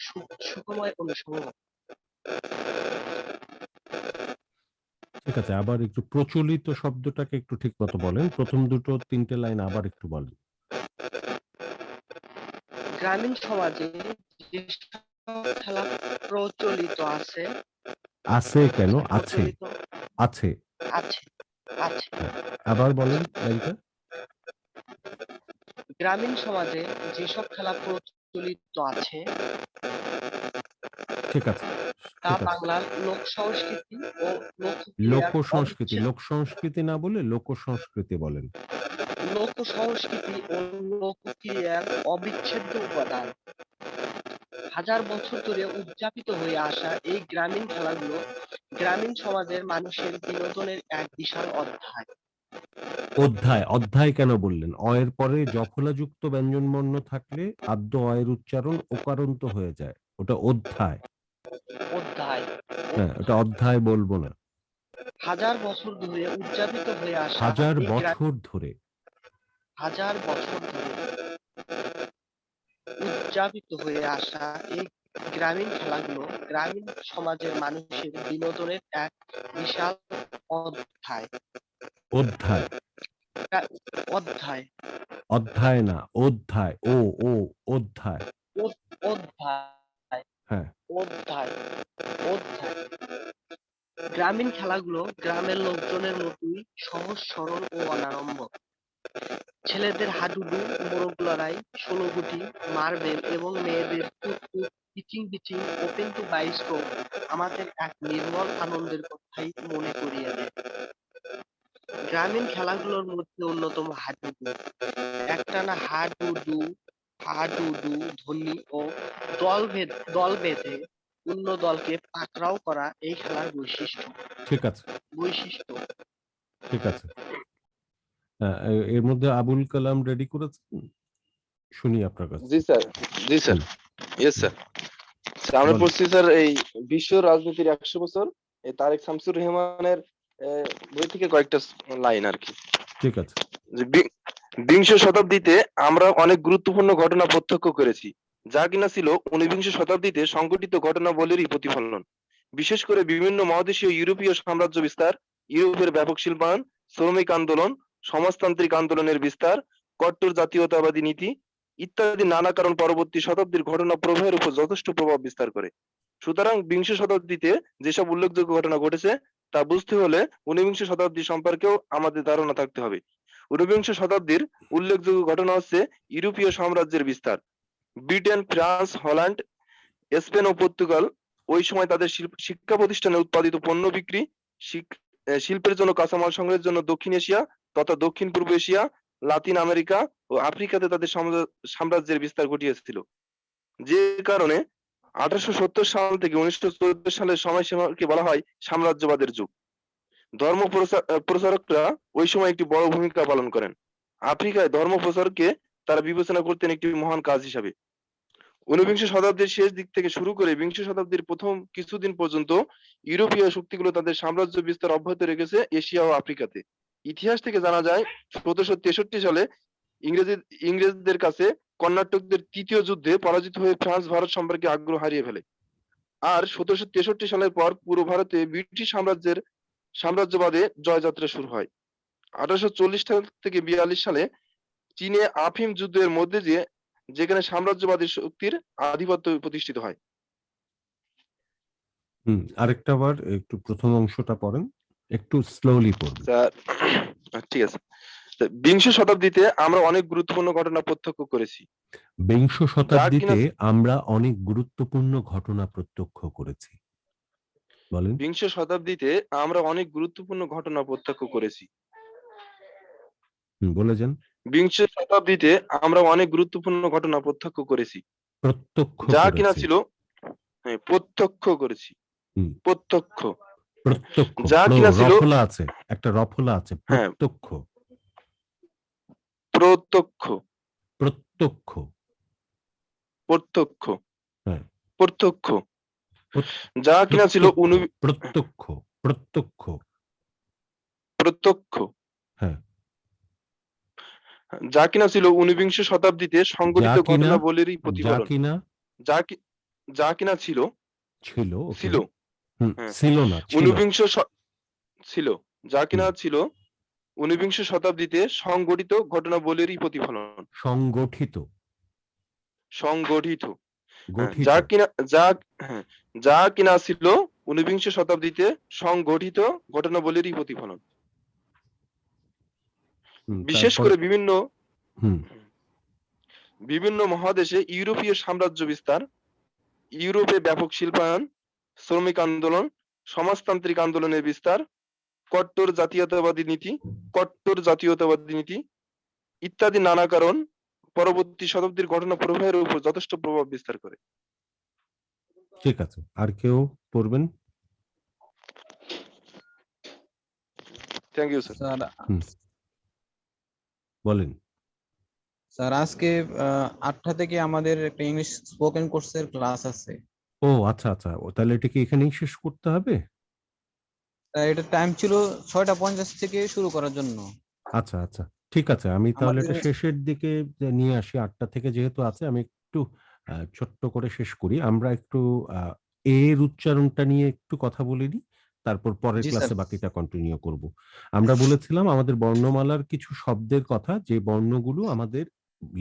সুখময় অনুষঙ্গ।
ঠিক আছে, আবার একটু প্রচলিত শব্দটাকে একটু ঠিক মতো বলেন, প্রথম দুটো তিনটে লাইন আবার একটু বলেন।
গ্রামীণ সমাজে যেসব খেলা প্রচলিত আছে
আছে কেন, আছে,
প্রচলিত
আছে।
আছে আছে
হ্যাঁ, আবার বলেন লাইনটা।
গ্রামীণ সমাজে যেসব খেলা প্রচলিত আছে
ঠিক আছে,
তা
ঠিক আছে।
বাংলার লোক সংস্কৃতি ও
লোক
লোকক্রিয়ার
সংস্কৃতি,
অবিচ্ছেদ্য
লোক সংস্কৃতি না বলে লোক সংস্কৃতি বলেন।
লোক সংস্কৃতি ও লোকক্রিয়ার অবিচ্ছেদ্য উপাদান। হাজার বছর ধরে উদযাপিত হয়ে আসা এই গ্রামীণ খেলাগুলো গ্রামীণ সমাজের মানুষের বিনোদনের এক বিশাল অধ্যায়।
অধ্যায়, অধ্যায় কেন বললেন? অয়ের পরে জফলাযুক্ত ব্যঞ্জনবর্ণ থাকলে আদ্য অয়ের উচ্চারণ ওকারান্ত হয়ে যায়, ওটা অধ্যায়।
অধ্যায়
হ্যাঁ, ওটা অধ্যায় বলবো না।
হাজার বছর ধরে উদযাপিত হয়ে আসা
হাজার
এই
বছর ধরে,
হাজার বছর ধরে উদযাপিত হয়ে আসা এই গ্রামীণ খেলাগুলো গ্রামীণ সমাজের মানুষের বিনোদনের এক বিশাল অধ্যায়।
অধ্যায়,
অধ্যায়
অধ্যায় না, অধ্যায়, ও ও অধ্যায়।
অধ্যায়
হ্যাঁ,
অধ্যায় অধ্যায় গ্রামীণ খেলাগুলো গ্রামের লোকজনের মতোই সহজ সরল ও অনাড়ম্বর। ছেলেদের হাডুডু, মোরগ লড়াই, ১৬ গুটি, মার্বেল এবং মেয়েদের কুতকুত, ইচিং বিচিং, ওপেন টু বাইস্কোপ আমাদের এক নির্মল আনন্দের কথাই মনে করিয়ে দেয়। গ্রামীণ খেলাগুলোর মধ্যে অন্যতম হাডুডু। একটানা হাডুডু হাডুডু ধ্বনি ও দল বেঁধে অন্য দলকে পাকড়াও করা এই খেলার বৈশিষ্ট্য।
ঠিক আছে,
বৈশিষ্ট্য
ঠিক আছে। এর মধ্যে আবুল কালাম রেডি করেছেন, শুনি আপনার কাছে।
জি স্যার, জি স্যার, ইয়েস স্যার। স্যার আমরা
বলেন।
পড়ছি স্যার এই বিশ্ব রাজনীতির ১০০ বছর, এই তারেক শামসুর রহমানের বই থেকে কয়েকটা লাইন আর কি।
ঠিক আছে।
যে বিংশ শতাব্দীতে আমরা অনেক গুরুত্বপূর্ণ ঘটনা প্রত্যক্ষ করেছি, যা কিনা ছিল ঊনবিংশ শতাব্দীতে সংঘটিত ঘটনাবলীরই প্রতিফলন। বিশেষ করে বিভিন্ন মহাদেশীয় ইউরোপীয় সাম্রাজ্য বিস্তার, ইউরোপের ব্যাপক শিল্পায়ন, শ্রমিক আন্দোলন, সমাজতান্ত্রিক আন্দোলনের বিস্তার, কট্টর জাতীয়তাবাদী নীতি ইত্যাদি নানা কারণ পরবর্তী শতাব্দীর ঘটনা প্রবাহের উপর যথেষ্ট প্রভাব বিস্তার করে। সুতরাং বিংশ শতাব্দীতে যেসব উল্লেখযোগ্য ঘটনা ঘটেছে তা বুঝতে হলে ঊনবিংশ শতাব্দী সম্পর্কেও আমাদের ধারণা থাকতে হবে। ঊনবিংশ শতাব্দীর উল্লেখযোগ্য ঘটনা হচ্ছে ইউরোপীয় সাম্রাজ্যের বিস্তার। ব্রিটেন, ফ্রান্স, হল্যান্ড, স্পেন ও পর্তুগাল ওই সময় তাদের শিক্ষা প্রতিষ্ঠানে উৎপাদিত পণ্য বিক্রি, শিল্পের জন্য কাঁচামাল সংগ্রহের জন্য দক্ষিণ এশিয়া তথা দক্ষিণ পূর্ব এশিয়া, লাতিন আমেরিকা ও আফ্রিকাতে তাদের সাম্রাজ্যের বিস্তার ঘটিয়েছিল। যে কারণে 1870 সাল থেকে 1914 সালের সময়সীমাকে বলা হয় সাম্রাজ্যবাদের যুগ। ধর্ম প্রচারকরা ওই সময় একটি বড় ভূমিকা পালন করেন। আফ্রিকায় ধর্ম প্রচারকে তারা বিবেচনা করতেন একটি মহান কাজ হিসাবে। ঊনবিংশ শতাব্দীর শেষ দিক থেকে শুরু করে বিংশ শতাব্দীর প্রথম কিছুদিন পর্যন্ত ইউরোপীয় শক্তিগুলো তাদের সাম্রাজ্য বিস্তার অব্যাহত রেখেছে এশিয়া ও আফ্রিকাতে। ইতিহাস থেকে জানা যায় 1763 সালে ইংরেজদের কাছে কর্ণাটকদের তৃতীয় যুদ্ধে পরাজিত হয়ে ফ্রান্স ভারত সম্পর্কে আগ্রহ হারিয়ে ফেলে। আর 1763 সালের পর পুরো ভারতে ব্রিটিশ সাম্রাজ্যবাদে জয়যাত্রা শুরু হয়। 1840 সাল থেকে 42 সালে চীনে আফিম যুদ্ধের মধ্যে দিয়ে যেখানে সাম্রাজ্যবাদী শক্তির আধিপত্য প্রতিষ্ঠিত হয়।
আরেকটা বার একটু প্রথম অংশটা পড়েন, একটু স্লোলি পড়বেন।
স্যার ঠিক আছে। বিংশ শতাব্দীতে আমরা অনেক গুরুত্বপূর্ণ ঘটনা প্রত্যক্ষ করেছি।
বিংশ শতাব্দীতে আমরা অনেক গুরুত্বপূর্ণ ঘটনা প্রত্যক্ষ করেছি, বলেন।
বিংশ শতাব্দীতে আমরা অনেক গুরুত্বপূর্ণ ঘটনা প্রত্যক্ষ করেছি।
বলে যান।
বিংশ শতাব্দীতে আমরা অনেক গুরুত্বপূর্ণ ঘটনা প্রত্যক্ষ করেছি,
প্রত্যক্ষ
যা
করেছি।
কিনা ছিল প্রত্যক্ষ করেছি, প্রত্যক্ষ,
প্রত্যক্ষ,
যা কিনা ছিল
রফলা আছে, একটা রফলা আছে, প্রত্যক্ষ,
প্রত্যক্ষ,
প্রত্যক্ষ,
প্রত্যক্ষ,
হ্যাঁ,
প্রত্যক্ষ, যা কিনা ছিল
প্রত্যক্ষ, প্রত্যক্ষ,
প্রত্যক্ষ,
হ্যাঁ,
যা কিনা ছিল ঊনবিংশ শতাব্দীতে সংঘটিত ঘটনাবলীরই প্রতিফলন। যা কিনা ছিল
ছিল
ছিল
ছিল না,
ঊনবিংশ ছিল, যা কিনা ছিল ঊনবিংশ শতাব্দীতে সংঘটিত ঘটনাবলীরই প্রতিফলন।
সংগঠিত,
সংগঠিত, হ্যাঁ,
গঠিত।
যা কিনা ছিল ঊনবিংশ শতাব্দীতে সংঘটিত ঘটনাবলীরই প্রতিফলন। বিশেষ
তারপর
করে
হুম
বিভিন্ন মহাদেশে ইউরোপীয় সাম্রাজ্য বিস্তার, ইউরোপে ব্যাপক শিল্পায়ন, শ্রমিক আন্দোলন, সমাজতান্ত্রিক আন্দোলনের বিস্তার, কট্টর জাতীয়তাবাদী নীতি ইত্যাদি নানা কারণ পরবর্তী শতাব্দীর ঘটনা প্রবাহের উপর যথেষ্ট প্রভাব বিস্তার করে।
ঠিক আছে, আর কেউ পড়বেন?
Thank you sir.
স্যার
বলেন।
স্যার আজকে 8টা থেকে আমাদের একটা ইংলিশ স্পোকেন কোর্সের ক্লাস আছে।
ও আচ্ছা আচ্ছা, তাহলে এটা কি এখানেই শেষ করতে হবে?
এটা টাইম ছিল 6:50 থেকে শুরু করার জন্য।
আচ্ছা আচ্ছা, ঠিক আছে, আমি তাহলে
আমাদের
এটা শেষের দিকে নিয়ে আসি। 8টা থেকে যেহেতু আছে, আমি একটু ছোট্ট করে শেষ করি। আমরা একটু এর উচ্চারণটা নিয়ে একটু কথা বলে নিই, তারপর পরের
জি স্যার।
ক্লাসে বাকিটা কন্টিনিউ করব। আমরা বলেছিলাম আমাদের বর্ণমালার কিছু শব্দের কথা, যে বর্ণগুলো আমাদের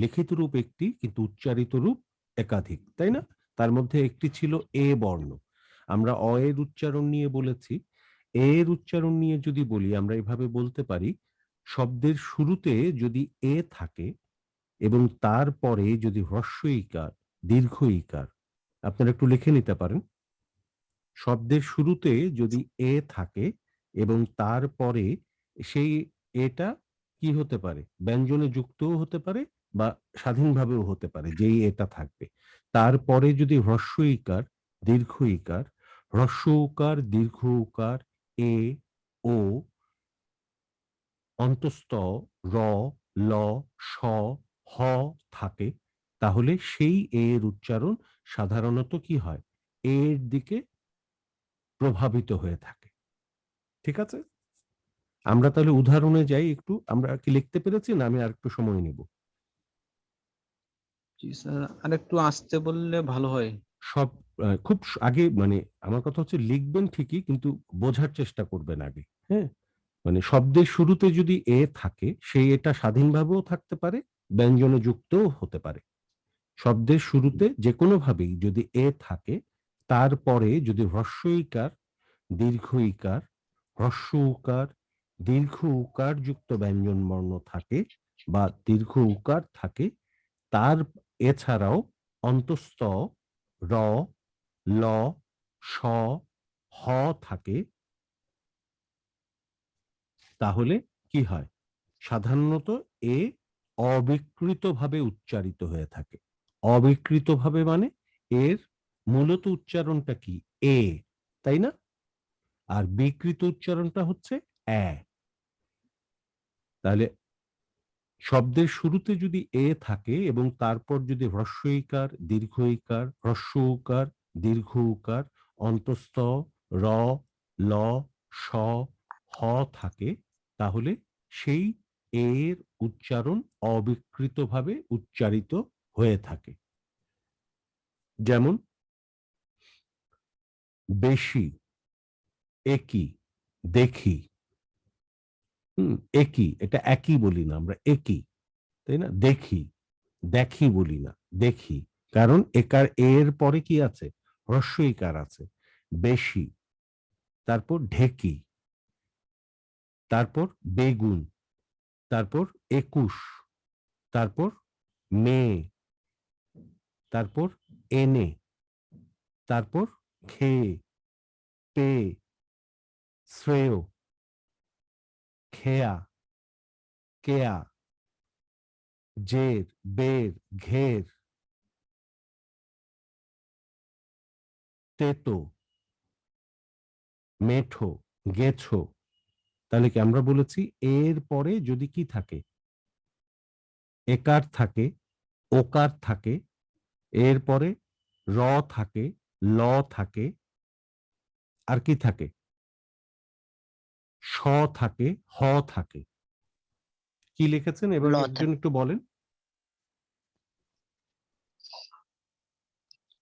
লিখিত রূপ একটি কিন্তু উচ্চারিত রূপ একাধিক, তাই না? তার মধ্যে একটি ছিল এ বর্ণ। আমরা অ এর উচ্চারণ নিয়ে বলেছি। এর উচ্চারণ নিয়ে যদি বলি, আমরা এভাবে বলতে পারি, শব্দের শুরুতে যদি এ থাকে এবং তারপরে যদি হ্রস্ব ইকার, দীর্ঘ ইকার, আপনারা একটু লিখে নিতে পারেন। শব্দের শুরুতে যদি এ থাকে এবং তারপরে সেই এটা কি হতে পারে, ব্যঞ্জনে যুক্তও হতে পারে বা স্বাধীনভাবেও হতে পারে, যেই এটা থাকবে। তারপরে যদি হ্রস্ব ইকার, দীর্ঘ ইকার, হ্রস্ব উকার, দীর্ঘ উকার, এ, ও, অন্তস্থ র, ল, স, হ থাকে, তাহলে সেই এর উচ্চারণ সাধারণত কি হয়, এর দিকে প্রভাবিত হয়ে থাকে। ঠিক আছে, আমরা তাহলে উদাহরণে যাই একটু। আমরা কি লিখতে পেরেছি, না আমি আর একটু সময় নেব?
জি স্যার, আর একটু আসতে বললে ভালো হয়।
সব খুব আগে, মানে আমার কথা হচ্ছে লিখবেন ঠিকই, কিন্তু বোঝার চেষ্টা করবেন আগে। হ্যাঁ, মানে শব্দের শুরুতে যদি এ থাকে, সেই এটা স্বাধীনভাবেও থাকতে পারে, ব্যঞ্জনে যুক্তও হতে পারে। শব্দের শুরুতে যে কোনো ভাবেই যদি এ থাকে, তারপরে যদি হ্রস্ব ইকার, দীর্ঘ ইকার, হ্রস্ব উকার, দীর্ঘ উকার যুক্ত ব্যঞ্জন বর্ণ থাকে বা দীর্ঘ উকার থাকে, তার এছাড়াও অন্তস্থ র, ল, স, হ থাকে, তাহলে কি হয়, সাধারণত এ অবিকৃতভাবে উচ্চারিত হয়ে থাকে। অবিকৃতভাবে মানে এর মূলত উচ্চারণটা কি, এ, তাই না? আর বিকৃত উচ্চারণটা হচ্ছে অ্যা। তাহলে শব্দের শুরুতে যদি এ থাকে এবং তারপর যদি হ্রস্ব ইকার, দীর্ঘ ইকার, হ্রস্ব উকার, দীর্ঘ উকার, অন্তস্থ র, ল, স, হ থাকে, তাহলে সেই এর উচ্চারণ অবিকৃতভাবে উচ্চারিত হয়ে থাকে। যেমন বেশি, একই, দেখি। একই, এটা একই বলি না আমরা, একই, তাই না? দেখি, দেখি বলি না, দেখি, কারণ একার এর পরে কি আছে, হ্রস্ব ইকার আছে। বেশি, তারপর ঢেকি, তারপর বেগুন, তারপর 21, তারপর মেয়ে, তারপর এনে, তারপর খেয়ে, পেয়ে, শ্রেয়, খেয়া, কেয়া, জের, বের, ঘের, তেতো, মেঠো, গেছো। তাহলে কি আমরা বলেছি, এর পরে যদি কি থাকে, একার থাকে, ওকার থাকে, এরপরে র থাকে, ল থাকে, আর কি থাকে, স থাকে, হ থাকে। কি লিখেছেন এবার
ল
একজন একটু বলেন।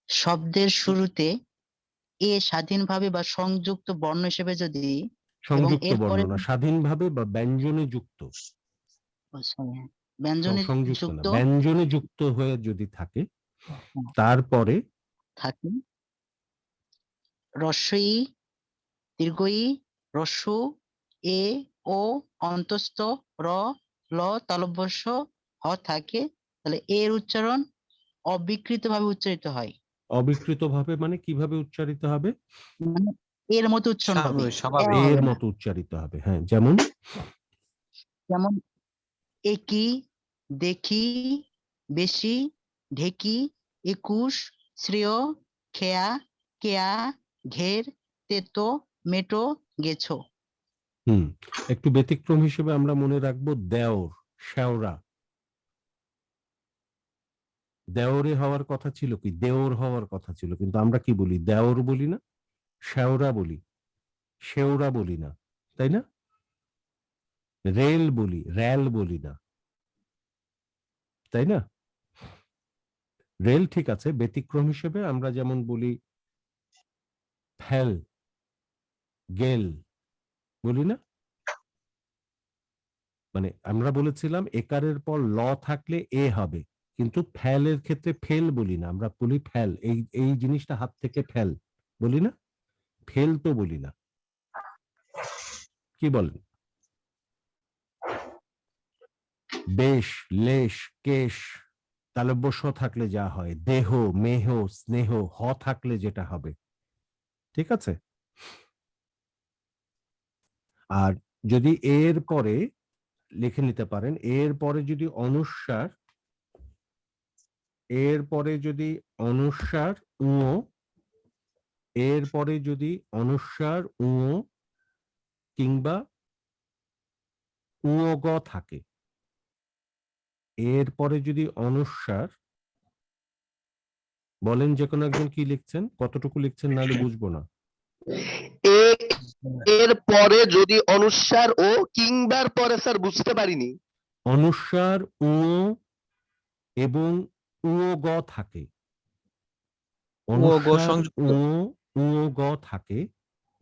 শব্দের শুরুতে এ স্বাধীনভাবে বা সংযুক্ত বর্ণ হিসেবে যদি
সংযুক্ত বর্ণ
এরপরে
না, স্বাধীনভাবে বা ব্যঞ্জনে যুক্ত,
ব্যঞ্জনে
সংযুক্ত না,
যুক্ত
ব্যঞ্জনে যুক্ত হয়ে যদি থাকে
হ্যাঁ,
তারপরে
থাকে রস্বই দীর্ঘই রস্যু এ ও অন্তস্থ র ল তালব্যস্য হ থাকে, তাহলে এর উচ্চারণ অবিকৃতভাবে উচ্চারিত হয়।
অবিকৃতভাবে মানে কিভাবে উচ্চারিত হবে?
মানে এর মতো উচ্চারণ হবে,
স্বাভাবিক।
এর
হবে না।
মতো উচ্চারিত হবে, হ্যাঁ। যেমন
যেমন একই, দেখি, বেশি, ঢেকি, একুশ, শ্রেয়, খেয়া, কেয়া, ঘের, তেতো, মেটো, গেছো।
একটু ব্যতিক্রম হিসেবে আমরা মনে রাখবো দেওর, শেওরা। দেওরে হওয়ার কথা ছিল কি, দেওর হওয়ার কথা ছিল, কিন্তু আমরা কি বলি, দেওর বলি না, শেওরা বলি, শেওরা বলি না, তাই না? রেল বলি, রেল বলি না, তাই না? রেল ঠিক আছে, ব্যতিক্রম হিসেবে আমরা যেমন বলি ফেল, গেল বলি না। মানে আমরা বলেছিলাম একারের পর ল থাকলে এ হবে, কিন্তু ফেলের ক্ষেত্রে ফেল বলি না, আমরা বলি ফেল, এই এই জিনিসটা হাত থেকে ফেল বলি না, ফেল তো বলি না। কি বলেন? বেশ, লেশ, কেশ, তালব্য স থাকলে যা হয়, দেহ, মেহ, স্নেহ, হ থাকলে যেটা হবে, ঠিক আছে? আর যদি এর পরে লিখে নিতে পারেন, এর পরে যদি অনুস্বার, এর পরে যদি অনুস্বার উ, এর পরে যদি অনুস্বার উ কিংবা গ থাকে, এর পরে যদি অনুস্বার, বলেন যে কোনো একজন কি লিখছেন, কতটুকু লিখছেন, নাহলে বুঝবো না।
এর পরে যদি অনুস্বার ও কিংবার পরে স্যার বুঝতে পারিনি।
অনুস্বার উ এবং গ থাকে, অনুস্বার উ গ থাকে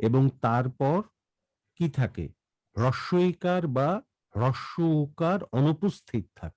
এবং তারপর কি থাকে, হ্রস্ব ইকার বা হ্রস্ব উকার অনুপস্থিত থাকে।